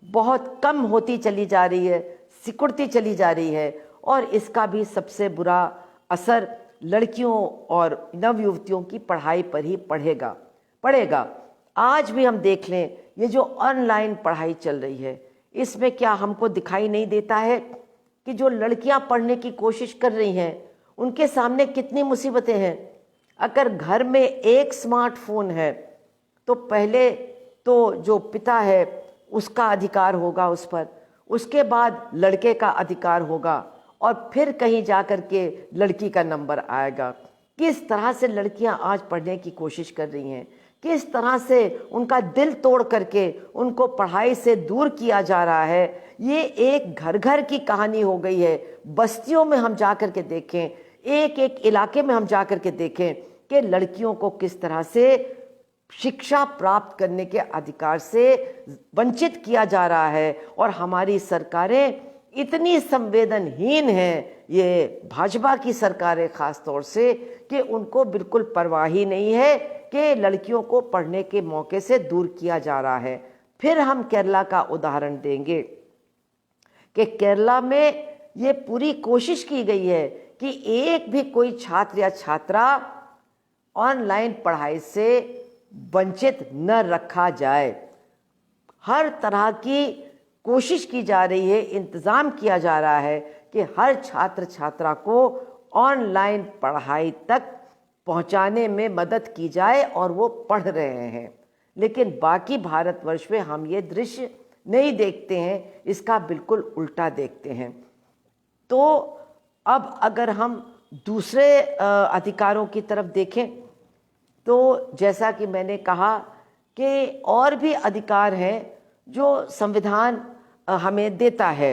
बहुत कम होती चली जा रही है, सिकुड़ती चली जा रही है, और इसका भी सबसे बुरा असर लड़कियों और नवयुवतियों की पढ़ाई पर ही पड़ेगा। आज भी हम देख लें, ये जो ऑनलाइन पढ़ाई चल रही है, इसमें क्या हमको दिखाई नहीं देता है कि जो लड़कियां पढ़ने की कोशिश कर रही हैं उनके सामने कितनी मुसीबतें हैं। अगर घर में एक स्मार्टफोन है तो पहले तो जो पिता है उसका अधिकार होगा उस पर, उसके बाद लड़के का अधिकार होगा, और फिर कहीं जा कर के लड़की का नंबर आएगा। किस तरह से लड़कियां आज पढ़ने की कोशिश कर रही हैं, किस तरह से उनका दिल तोड़ करके उनको पढ़ाई से दूर किया जा रहा है। ये एक घर घर की कहानी हो गई है। बस्तियों में हम जा कर के देखें, एक एक इलाके में हम जा कर के देखें कि लड़कियों को किस तरह से शिक्षा प्राप्त करने के अधिकार से वंचित किया जा रहा है, और हमारी सरकारें इतनी संवेदनहीन हैं, ये भाजपा की सरकारें खास तौर से, कि उनको बिल्कुल परवाह ही नहीं है कि लड़कियों को पढ़ने के मौके से दूर किया जा रहा है। फिर हम केरला का उदाहरण देंगे कि केरला में ये पूरी कोशिश की गई है कि एक भी कोई छात्र या छात्रा ऑनलाइन पढ़ाई से वंचित न रखा जाए। हर तरह की कोशिश की जा रही है, इंतज़ाम किया जा रहा है कि हर छात्र छात्रा को ऑनलाइन पढ़ाई तक पहुंचाने में मदद की जाए, और वो पढ़ रहे हैं। लेकिन बाकी भारतवर्ष में हम ये दृश्य नहीं देखते हैं, इसका बिल्कुल उल्टा देखते हैं। तो अब अगर हम दूसरे अधिकारों की तरफ देखें तो जैसा कि मैंने कहा कि और भी अधिकार हैं जो संविधान हमें देता है,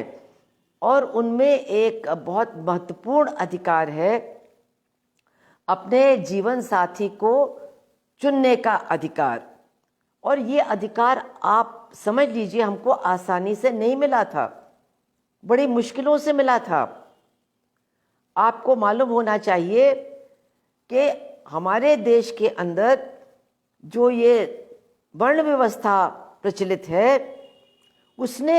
और उनमें एक बहुत महत्वपूर्ण अधिकार है अपने जीवन साथी को चुनने का अधिकार। और ये अधिकार आप समझ लीजिए हमको आसानी से नहीं मिला था, बड़ी मुश्किलों से मिला था। आपको मालूम होना चाहिए कि हमारे देश के अंदर जो ये वर्ण व्यवस्था प्रचलित है उसने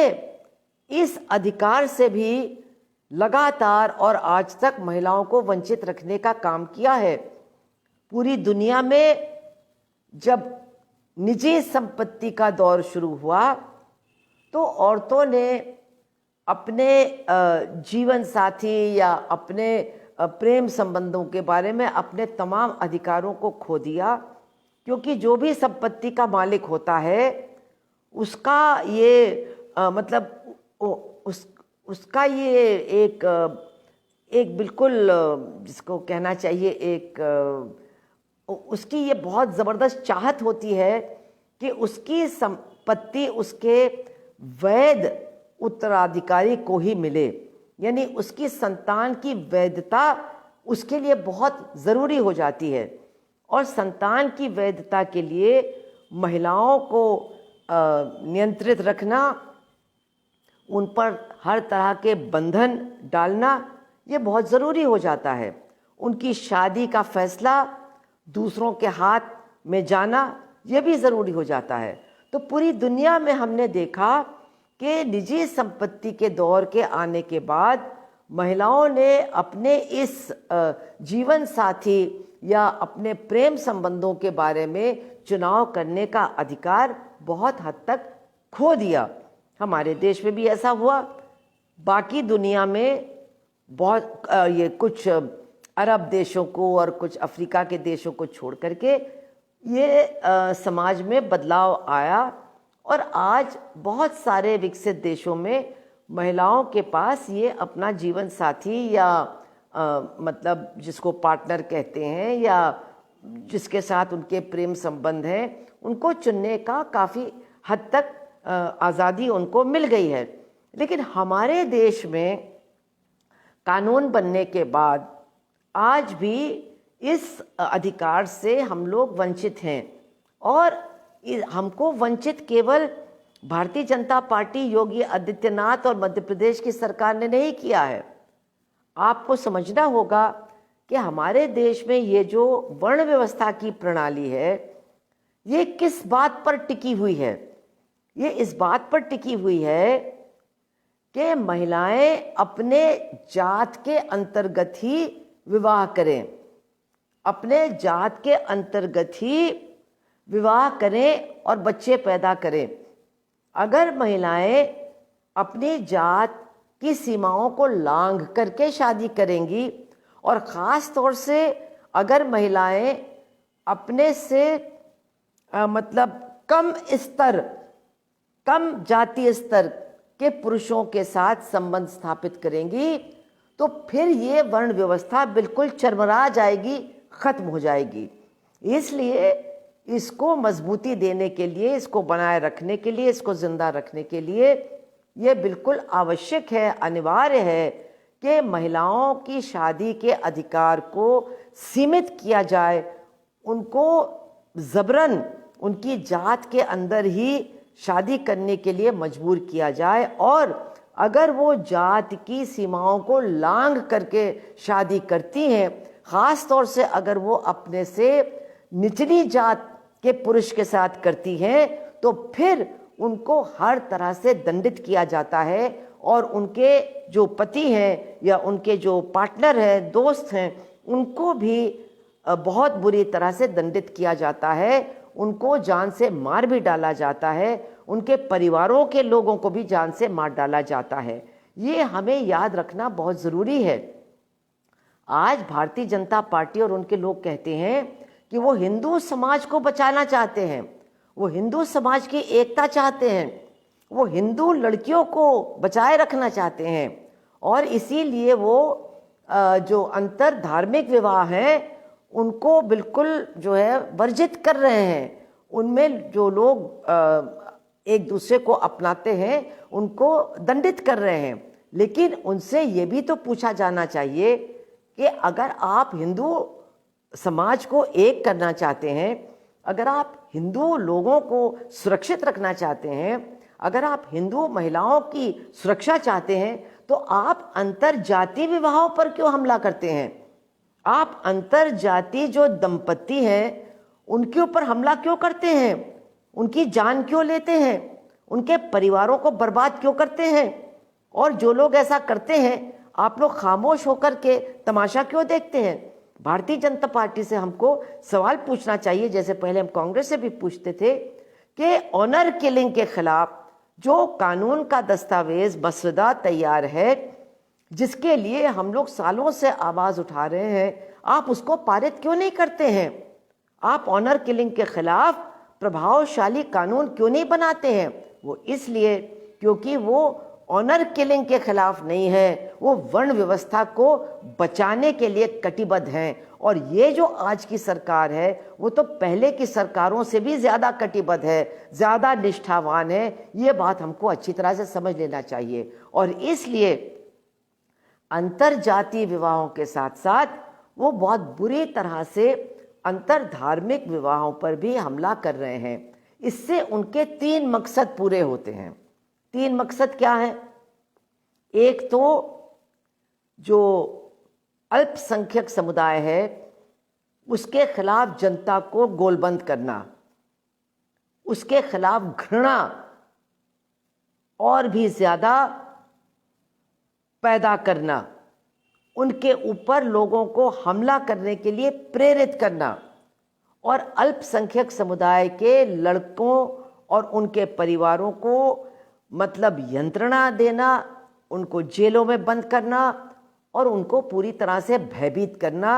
इस अधिकार से भी लगातार और आज तक महिलाओं को वंचित रखने का काम किया है। पूरी दुनिया में जब निजी संपत्ति का दौर शुरू हुआ तो औरतों ने अपने जीवन साथी या अपने प्रेम संबंधों के बारे में अपने तमाम अधिकारों को खो दिया, क्योंकि जो भी संपत्ति का मालिक होता है उसका ये उसका ये एक बिल्कुल जिसको कहना चाहिए उसकी ये बहुत ज़बरदस्त चाहत होती है कि उसकी संपत्ति उसके वैध उत्तराधिकारी को ही मिले, यानी उसकी संतान की वैधता उसके लिए बहुत ज़रूरी हो जाती है। और संतान की वैधता के लिए महिलाओं को नियंत्रित रखना, उन पर हर तरह के बंधन डालना, ये बहुत ज़रूरी हो जाता है। उनकी शादी का फैसला दूसरों के हाथ में जाना, ये भी ज़रूरी हो जाता है। तो पूरी दुनिया में हमने देखा कि निजी संपत्ति के दौर के आने के बाद महिलाओं ने अपने इस जीवन साथी या अपने प्रेम संबंधों के बारे में चुनाव करने का अधिकार बहुत हद तक खो दिया। हमारे देश में भी ऐसा हुआ, बाकी दुनिया में बहुत ये कुछ अरब देशों को और कुछ अफ्रीका के देशों को छोड़ करके ये समाज में बदलाव आया और आज बहुत सारे विकसित देशों में महिलाओं के पास ये अपना जीवन साथी या मतलब जिसको पार्टनर कहते हैं या जिसके साथ उनके प्रेम संबंध हैं, उनको चुनने का काफ़ी हद तक आज़ादी उनको मिल गई है। लेकिन हमारे देश में कानून बनने के बाद आज भी इस अधिकार से हम लोग वंचित हैं और हमको वंचित केवल भारतीय जनता पार्टी, योगी आदित्यनाथ और मध्य प्रदेश की सरकार ने नहीं किया है। आपको समझना होगा कि हमारे देश में ये जो वर्ण व्यवस्था की प्रणाली है, ये किस बात पर टिकी हुई है? ये इस बात पर टिकी हुई है कि महिलाएं अपने जात के अंतर्गत ही विवाह करें, अपने जात के अंतर्गत ही विवाह करें और बच्चे पैदा करें। अगर महिलाएं अपनी जात की सीमाओं को लांघ करके शादी करेंगी और ख़ास तौर से अगर महिलाएं अपने से मतलब कम जातीय स्तर के पुरुषों के साथ संबंध स्थापित करेंगी तो फिर ये वर्ण व्यवस्था बिल्कुल चरमरा जाएगी, ख़त्म हो जाएगी। इसलिए इसको मजबूती देने के लिए, इसको बनाए रखने के लिए, इसको ज़िंदा रखने के लिए ये बिल्कुल आवश्यक है, अनिवार्य है कि महिलाओं की शादी के अधिकार को सीमित किया जाए, उनको ज़बरन उनकी जात के अंदर ही शादी करने के लिए मजबूर किया जाए और अगर वो जात की सीमाओं को लांघ करके शादी करती हैं, ख़ास तौर से अगर वो अपने से निचली जात के पुरुष के साथ करती हैं, तो फिर उनको हर तरह से दंडित किया जाता है और उनके जो पति हैं या उनके जो पार्टनर हैं, दोस्त हैं, उनको भी बहुत बुरी तरह से दंडित किया जाता है। उनको जान से मार भी डाला जाता है, उनके परिवारों के लोगों को भी जान से मार डाला जाता है। ये हमें याद रखना बहुत ज़रूरी है। आज भारतीय जनता पार्टी और उनके लोग कहते हैं कि वो हिंदू समाज को बचाना चाहते हैं, वो हिंदू समाज की एकता चाहते हैं, वो हिंदू लड़कियों को बचाए रखना चाहते हैं और इसीलिए वो जो अंतर धार्मिक विवाह हैं उनको बिल्कुल जो है वर्जित कर रहे हैं। उनमें जो लोग एक दूसरे को अपनाते हैं उनको दंडित कर रहे हैं। लेकिन उनसे ये भी तो पूछा जाना चाहिए कि अगर आप हिंदू समाज को एक करना चाहते हैं, अगर आप हिंदू लोगों को सुरक्षित रखना चाहते हैं, अगर आप हिंदू महिलाओं की सुरक्षा चाहते हैं, तो आप अंतर जातीय विवाहों पर क्यों हमला करते हैं? आप अंतर जातीय जो दंपति हैं उनके ऊपर हमला क्यों करते हैं? उनकी जान क्यों लेते हैं? उनके परिवारों को बर्बाद क्यों करते हैं? और जो लोग ऐसा करते हैं आप लोग खामोश होकर के तमाशा क्यों देखते हैं? भारतीय जनता पार्टी से हमको सवाल पूछना चाहिए, जैसे पहले हम कांग्रेस से भी पूछते थे, कि ऑनर किलिंग के खिलाफ जो कानून का दस्तावेज मसौदा तैयार है, जिसके लिए हम लोग सालों से आवाज़ उठा रहे हैं, आप उसको पारित क्यों नहीं करते हैं? आप ऑनर किलिंग के खिलाफ प्रभावशाली कानून क्यों नहीं बनाते हैं? वो इसलिए क्योंकि वो ऑनर किलिंग के खिलाफ नहीं है, वो वर्ण व्यवस्था को बचाने के लिए कटिबद्ध हैं। और ये जो आज की सरकार है वो तो पहले की सरकारों से भी ज़्यादा कटिबद्ध है, ज़्यादा निष्ठावान है। ये बात हमको अच्छी तरह से समझ लेना चाहिए। और इसलिए अंतर जातीय विवाहों के साथ साथ वो बहुत बुरी तरह से अंतर धार्मिक विवाहों पर भी हमला कर रहे हैं। इससे उनके 3 मकसद पूरे होते हैं। 3 मकसद क्या है? एक तो जो अल्पसंख्यक समुदाय है उसके खिलाफ जनता को गोलबंद करना, उसके खिलाफ घृणा और भी ज्यादा पैदा करना, उनके ऊपर लोगों को हमला करने के लिए प्रेरित करना और अल्पसंख्यक समुदाय के लड़कों और उनके परिवारों को मतलब यंत्रणा देना, उनको जेलों में बंद करना और उनको पूरी तरह से भयभीत करना।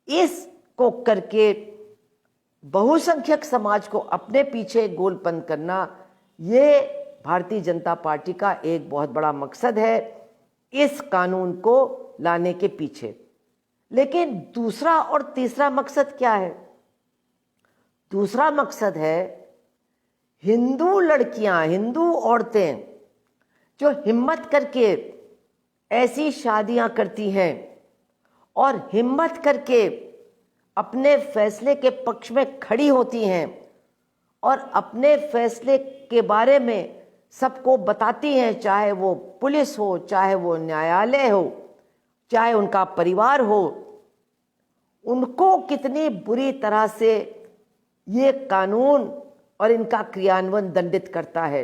इसको करके बहुसंख्यक समाज को अपने पीछे गोलबंद करना, ये भारतीय जनता पार्टी का एक बहुत बड़ा मकसद है इस कानून को लाने के पीछे। लेकिन दूसरा और तीसरा मकसद क्या है? दूसरा मकसद है हिंदू लड़कियां, हिंदू औरतें जो हिम्मत करके ऐसी शादियां करती हैं और हिम्मत करके अपने फैसले के पक्ष में खड़ी होती हैं और अपने फैसले के बारे में सबको बताती हैं, चाहे वो पुलिस हो, चाहे वो न्यायालय हो, चाहे उनका परिवार हो, उनको कितनी बुरी तरह से ये कानून और इनका क्रियान्वयन दंडित करता है।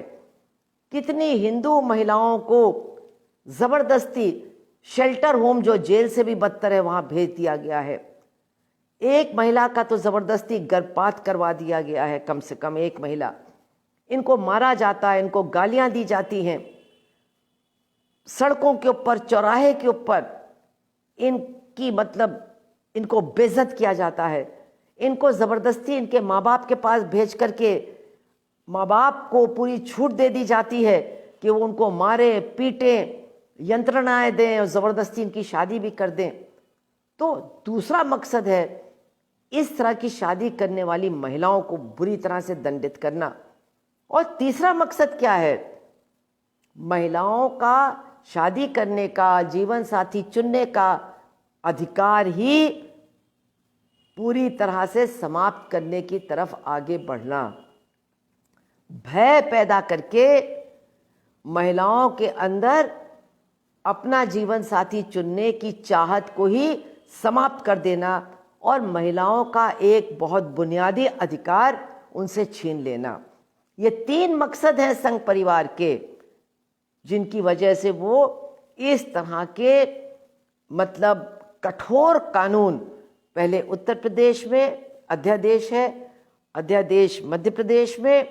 कितनी हिंदू महिलाओं को जबरदस्ती शेल्टर होम, जो जेल से भी बदतर है, वहां भेज दिया गया है। एक महिला का तो जबरदस्ती गर्भपात करवा दिया गया है, कम से कम एक महिला। इनको मारा जाता है, इनको गालियां दी जाती हैं, सड़कों के ऊपर, चौराहे के ऊपर इनकी मतलब इनको बेइज्जत किया जाता है। इनको जबरदस्ती इनके माँ बाप के पास भेज करके माँ बाप को पूरी छूट दे दी जाती है कि वो उनको मारे, पीटे, यंत्रणाएं दें और जबरदस्ती इनकी शादी भी कर दें। तो दूसरा मकसद है इस तरह की शादी करने वाली महिलाओं को बुरी तरह से दंडित करना। और तीसरा मकसद क्या है? महिलाओं का शादी करने का, जीवन साथी चुनने का अधिकार ही पूरी तरह से समाप्त करने की तरफ आगे बढ़ना। भय पैदा करके महिलाओं के अंदर अपना जीवन साथी चुनने की चाहत को ही समाप्त कर देना और महिलाओं का एक बहुत बुनियादी अधिकार उनसे छीन लेना। ये 3 मकसद हैं संघ परिवार के, जिनकी वजह से वो इस तरह के मतलब कठोर कानून, पहले उत्तर प्रदेश में अध्यादेश है, अध्यादेश मध्य प्रदेश में,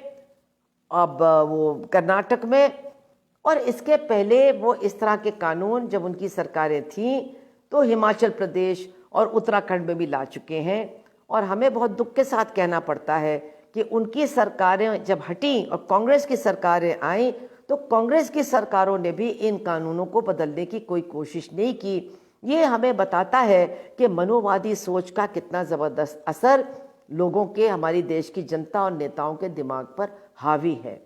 अब वो कर्नाटक में, और इसके पहले वो इस तरह के कानून जब उनकी सरकारें थीं तो हिमाचल प्रदेश और उत्तराखंड में भी ला चुके हैं। और हमें बहुत दुख के साथ कहना पड़ता है कि उनकी सरकारें जब हटी और कांग्रेस की सरकारें आईं तो कांग्रेस की सरकारों ने भी इन कानूनों को बदलने की कोई कोशिश नहीं की। ये हमें बताता है कि मनोवादी सोच का कितना ज़बरदस्त असर लोगों के, हमारी देश की जनता और नेताओं के दिमाग पर हावी है।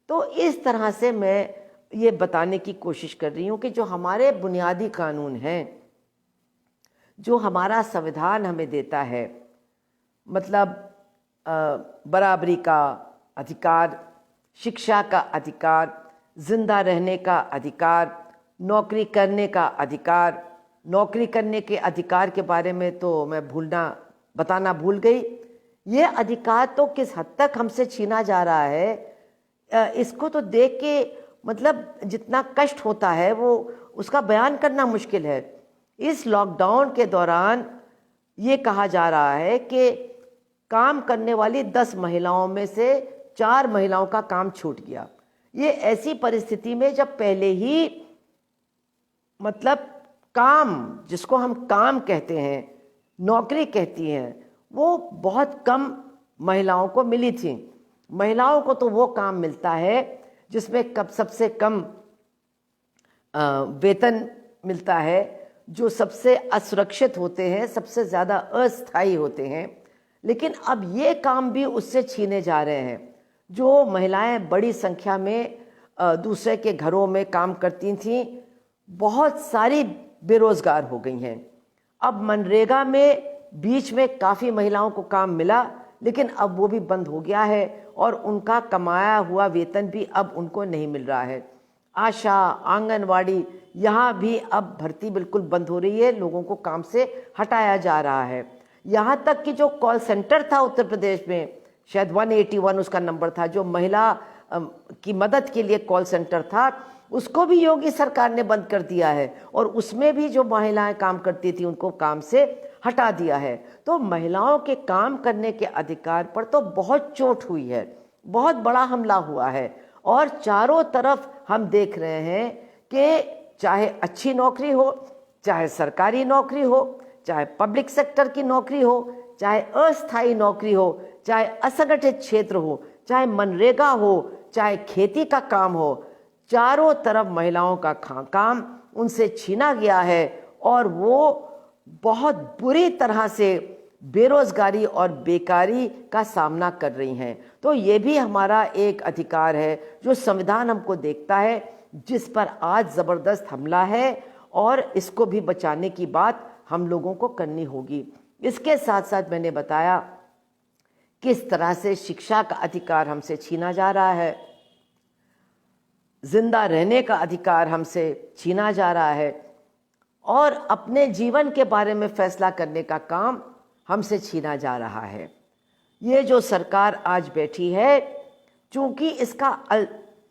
तो इस तरह से मैं ये बताने की कोशिश कर रही हूँ कि जो हमारे बुनियादी कानून हैं, जो हमारा संविधान हमें देता है, मतलब बराबरी का अधिकार, शिक्षा का अधिकार, जिंदा रहने का अधिकार, नौकरी करने का अधिकार। नौकरी करने के अधिकार के बारे में तो मैं बताना भूल गई। ये अधिकार तो किस हद तक हमसे छीना जा रहा है, इसको तो देख के मतलब जितना कष्ट होता है वो उसका बयान करना मुश्किल है। इस लॉकडाउन के दौरान ये कहा जा रहा है कि काम करने वाली 10 महिलाओं में से 4 महिलाओं का काम छूट गया। ये ऐसी परिस्थिति में जब पहले ही मतलब काम, जिसको हम काम कहते हैं, नौकरी कहती हैं, वो बहुत कम महिलाओं को मिली थी। महिलाओं को तो वो काम मिलता है जिसमें कब सबसे कम वेतन मिलता है, जो सबसे असुरक्षित होते हैं, सबसे ज़्यादा अस्थायी होते हैं। लेकिन अब ये काम भी उससे छीने जा रहे हैं। जो महिलाएं बड़ी संख्या में दूसरे के घरों में काम करती थीं, बहुत सारी बेरोजगार हो गई हैं। अब मनरेगा में बीच में काफ़ी महिलाओं को काम मिला, लेकिन अब वो भी बंद हो गया है और उनका कमाया हुआ वेतन भी अब उनको नहीं मिल रहा है। आशा, आंगनवाड़ी, यहाँ भी अब भर्ती बिल्कुल बंद हो रही है, लोगों को काम से हटाया जा रहा है। यहाँ तक कि जो कॉल सेंटर था उत्तर प्रदेश में, शायद 181 उसका नंबर था, जो महिला की मदद के लिए कॉल सेंटर था, उसको भी योगी सरकार ने बंद कर दिया है और उसमें भी जो महिलाएं काम करती थी उनको काम से हटा दिया है। तो महिलाओं के काम करने के अधिकार पर तो बहुत चोट हुई है, बहुत बड़ा हमला हुआ है और चारों तरफ हम देख रहे हैं कि चाहे अच्छी नौकरी हो, चाहे सरकारी नौकरी हो, चाहे पब्लिक सेक्टर की नौकरी हो, चाहे अस्थायी नौकरी हो, चाहे असंगठित क्षेत्र हो, चाहे मनरेगा हो, चाहे खेती का काम हो, चारों तरफ महिलाओं का काम उनसे छीना गया है और वो बहुत बुरी तरह से बेरोजगारी और बेकारी का सामना कर रही हैं। तो ये भी हमारा एक अधिकार है जो संविधान हमको देखता है, जिस पर आज ज़बरदस्त हमला है और इसको भी बचाने की बात हम लोगों को करनी होगी। इसके साथ साथ मैंने बताया किस तरह से शिक्षा का अधिकार हमसे छीना जा रहा है, जिंदा रहने का अधिकार हमसे छीना जा रहा है और अपने जीवन के बारे में फैसला करने का काम हमसे छीना जा रहा है। ये जो सरकार आज बैठी है, चूंकि इसका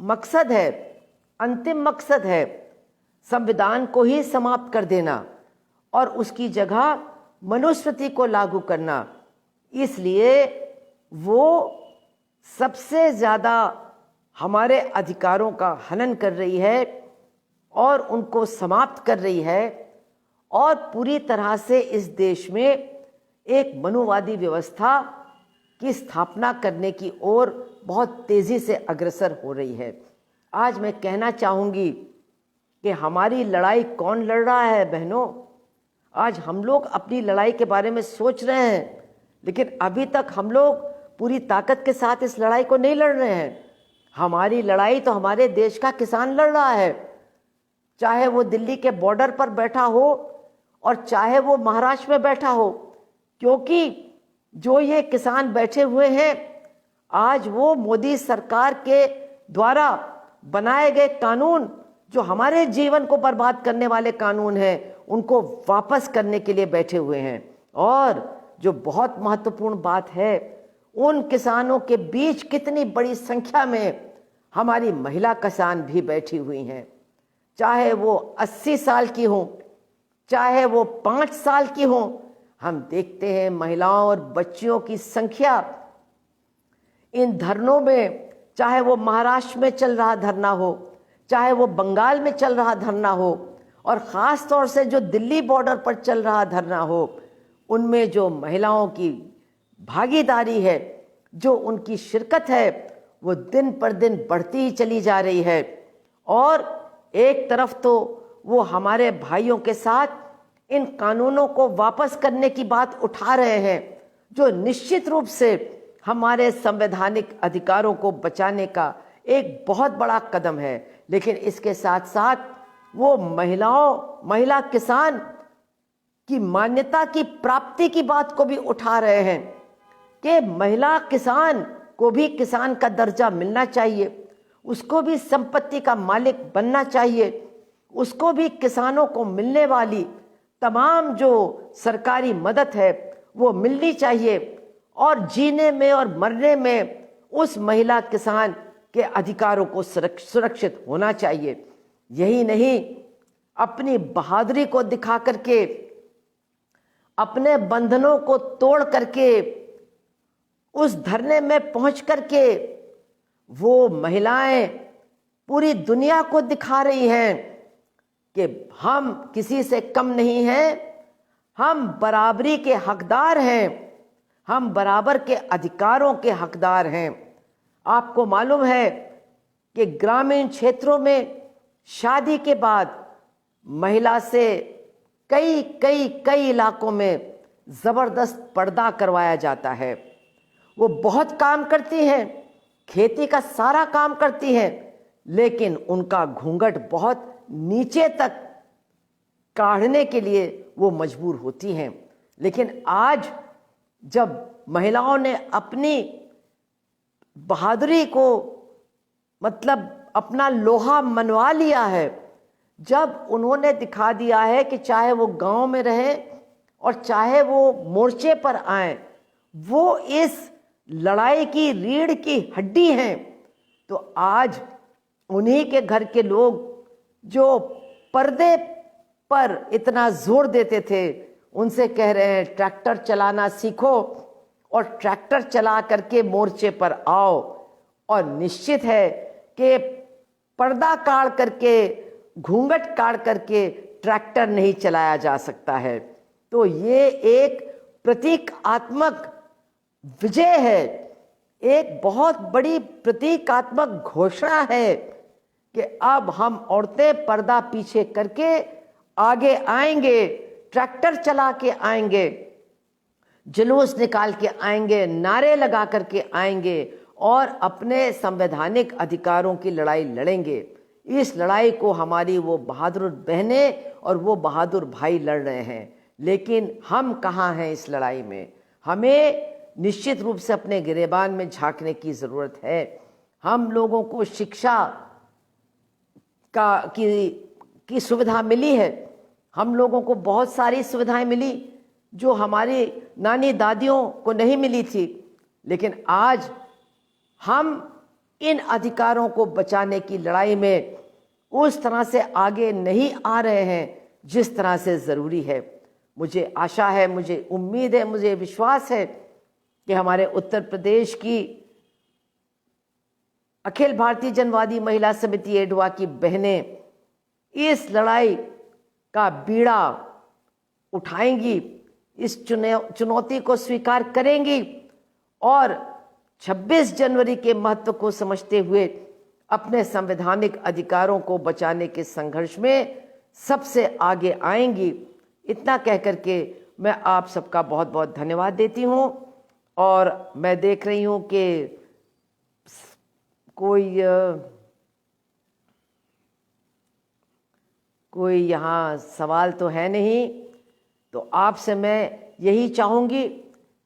मकसद है, अंतिम मकसद है संविधान को ही समाप्त कर देना और उसकी जगह मनुस्मृति को लागू करना, इसलिए वो सबसे ज़्यादा हमारे अधिकारों का हनन कर रही है और उनको समाप्त कर रही है और पूरी तरह से इस देश में एक मनुवादी व्यवस्था की स्थापना करने की ओर बहुत तेज़ी से अग्रसर हो रही है। आज मैं कहना चाहूँगी कि हमारी लड़ाई कौन लड़ रहा है बहनों। आज हम लोग अपनी लड़ाई के बारे में सोच रहे हैं, लेकिन अभी तक हम लोग पूरी ताकत के साथ इस लड़ाई को नहीं लड़ रहे हैं। हमारी लड़ाई तो हमारे देश का किसान लड़ रहा है, चाहे वो दिल्ली के बॉर्डर पर बैठा हो और चाहे वो महाराष्ट्र में बैठा हो, क्योंकि जो ये किसान बैठे हुए हैं आज वो मोदी सरकार के द्वारा बनाए गए कानून, जो हमारे जीवन को बर्बाद करने वाले कानून हैं, उनको वापस करने के लिए बैठे हुए हैं। और जो बहुत महत्वपूर्ण बात है, उन किसानों के बीच कितनी बड़ी संख्या में हमारी महिला किसान भी बैठी हुई हैं, चाहे वो 80 साल की हों, चाहे वो 5 साल की हों। हम देखते हैं महिलाओं और बच्चियों की संख्या इन धरनों में, चाहे वो महाराष्ट्र में चल रहा धरना हो, चाहे वो बंगाल में चल रहा धरना हो और ख़ास तौर से जो दिल्ली बॉर्डर पर चल रहा धरना हो, उनमें जो महिलाओं की भागीदारी है, जो उनकी शिरकत है, वो दिन पर दिन बढ़ती ही चली जा रही है। और एक तरफ तो वो हमारे भाइयों के साथ इन कानूनों को वापस करने की बात उठा रहे हैं, जो निश्चित रूप से हमारे संवैधानिक अधिकारों को बचाने का एक बहुत बड़ा कदम है। लेकिन इसके साथ साथ वो महिला किसान की मान्यता की प्राप्ति की बात को भी उठा रहे हैं कि महिला किसान को भी किसान का दर्जा मिलना चाहिए, उसको भी संपत्ति का मालिक बनना चाहिए, उसको भी किसानों को मिलने वाली तमाम जो सरकारी मदद है वो मिलनी चाहिए और जीने में और मरने में उस महिला किसान के अधिकारों को सुरक्षित होना चाहिए। यही नहीं, अपनी बहादुरी को दिखा करके, अपने बंधनों को तोड़ करके, उस धरने में पहुंच करके वो महिलाएं पूरी दुनिया को दिखा रही हैं कि हम किसी से कम नहीं हैं, हम बराबरी के हकदार हैं, हम बराबर के अधिकारों के हकदार हैं। आपको मालूम है कि ग्रामीण क्षेत्रों में शादी के बाद महिला से कई इलाकों में ज़बरदस्त पर्दा करवाया जाता है। वो बहुत काम करती हैं, खेती का सारा काम करती हैं, लेकिन उनका घूंघट बहुत नीचे तक काढ़ने के लिए वो मजबूर होती हैं। लेकिन आज जब महिलाओं ने अपनी बहादुरी को मतलब अपना लोहा मनवा लिया है, जब उन्होंने दिखा दिया है कि चाहे वो गांव में रहे और चाहे वो मोर्चे पर आए, वो इस लड़ाई की रीढ़ की हड्डी हैं। तो आज उन्हीं के घर के लोग जो पर्दे पर इतना जोर देते थे, उनसे कह रहे हैं ट्रैक्टर चलाना सीखो और ट्रैक्टर चला करके मोर्चे पर आओ। और निश्चित है कि पर्दा काढ़ करके, घूंघट काढ़ करके ट्रैक्टर नहीं चलाया जा सकता है। तो ये एक प्रतीकात्मक विजय है, एक बहुत बड़ी प्रतीकात्मक घोषणा है कि अब हम औरतें पर्दा पीछे करके आगे आएंगे, ट्रैक्टर चला के आएंगे, जुलूस निकाल के आएंगे, नारे लगा करके आएंगे और अपने संवैधानिक अधिकारों की लड़ाई लड़ेंगे। इस लड़ाई को हमारी वो बहादुर बहनें और वो बहादुर भाई लड़ रहे हैं, लेकिन हम कहाँ हैं इस लड़ाई में? हमें निश्चित रूप से अपने गिरेबान में झांकने की ज़रूरत है। हम लोगों को शिक्षा की सुविधा मिली है, हम लोगों को बहुत सारी सुविधाएं मिली जो हमारी नानी दादियों को नहीं मिली थी, लेकिन आज हम इन अधिकारों को बचाने की लड़ाई में उस तरह से आगे नहीं आ रहे हैं जिस तरह से ज़रूरी है। मुझे आशा है, मुझे उम्मीद है, मुझे विश्वास है कि हमारे उत्तर प्रदेश की अखिल भारतीय जनवादी महिला समिति एडवा की बहनें इस लड़ाई का बीड़ा उठाएंगी, इस चुनौती को स्वीकार करेंगी और 26 जनवरी के महत्व को समझते हुए अपने संवैधानिक अधिकारों को बचाने के संघर्ष में सबसे आगे आएंगी। इतना कहकर के मैं आप सबका बहुत बहुत धन्यवाद देती हूँ। और मैं देख रही हूँ कि कोई यहाँ सवाल तो है नहीं, तो आपसे मैं यही चाहूँगी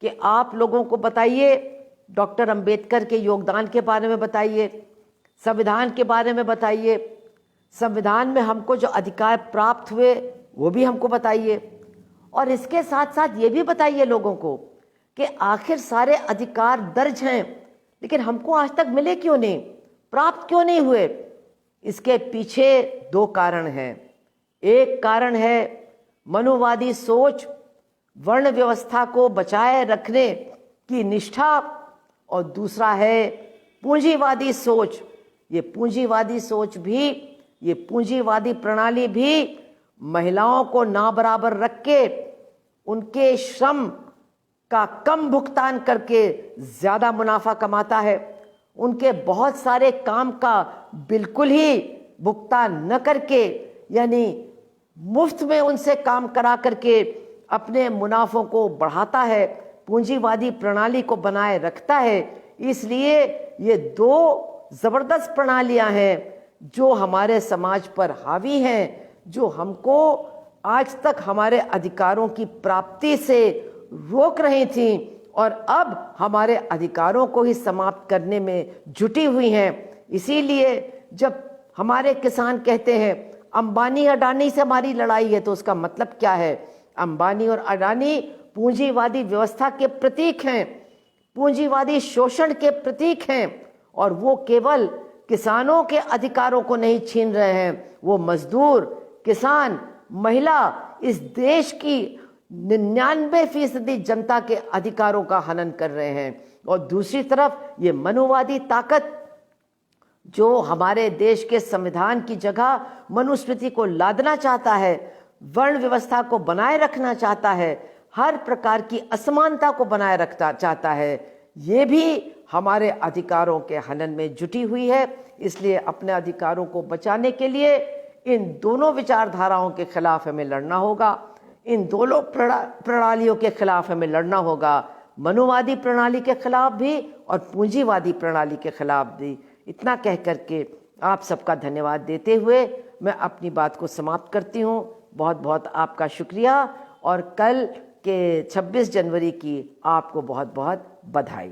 कि आप लोगों को बताइए, डॉक्टर अंबेडकर के योगदान के बारे में बताइए, संविधान के बारे में बताइए, संविधान में हमको जो अधिकार प्राप्त हुए वो भी हमको बताइए, और इसके साथ साथ ये भी बताइए लोगों को कि आखिर सारे अधिकार दर्ज हैं लेकिन हमको आज तक मिले क्यों नहीं, प्राप्त क्यों नहीं हुए? इसके पीछे दो कारण हैं। एक कारण है मनुवादी सोच, वर्ण व्यवस्था को बचाए रखने की निष्ठा, और दूसरा है पूंजीवादी सोच। ये पूंजीवादी सोच भी, ये पूंजीवादी प्रणाली भी महिलाओं को ना बराबर रख के उनके श्रम का कम भुगतान करके ज़्यादा मुनाफा कमाता है, उनके बहुत सारे काम का बिल्कुल ही भुगतान न करके, यानी मुफ्त में उनसे काम करा करके अपने मुनाफों को बढ़ाता है, पूंजीवादी प्रणाली को बनाए रखता है। इसलिए ये दो ज़बरदस्त प्रणालियां हैं जो हमारे समाज पर हावी हैं, जो हमको आज तक हमारे अधिकारों की प्राप्ति से रोक रही थी और अब हमारे अधिकारों को ही समाप्त करने में जुटी हुई हैं। इसीलिए जब हमारे किसान कहते हैं अंबानी अडानी से हमारी लड़ाई है, तो उसका मतलब क्या है? अंबानी और अडानी पूंजीवादी व्यवस्था के प्रतीक हैं, पूंजीवादी शोषण के प्रतीक हैं, और वो केवल किसानों के अधिकारों को नहीं छीन रहे हैं, वो मजदूर, किसान, महिला, इस देश की 99% जनता के अधिकारों का हनन कर रहे हैं। और दूसरी तरफ ये मनुवादी ताकत जो हमारे देश के संविधान की जगह मनुस्मृति को लादना चाहता है, वर्ण व्यवस्था को बनाए रखना चाहता है, हर प्रकार की असमानता को बनाए रखना चाहता है, ये भी हमारे अधिकारों के हनन में जुटी हुई है। इसलिए अपने अधिकारों को बचाने के लिए इन दोनों विचारधाराओं के खिलाफ हमें लड़ना होगा, इन दोनों प्रणालियों के खिलाफ हमें लड़ना होगा, मनुवादी प्रणाली के खिलाफ भी और पूंजीवादी प्रणाली के खिलाफ भी। इतना कह करके आप सबका धन्यवाद देते हुए मैं अपनी बात को समाप्त करती हूँ। बहुत बहुत आपका शुक्रिया। और कल के 26 जनवरी की आपको बहुत बहुत बधाई।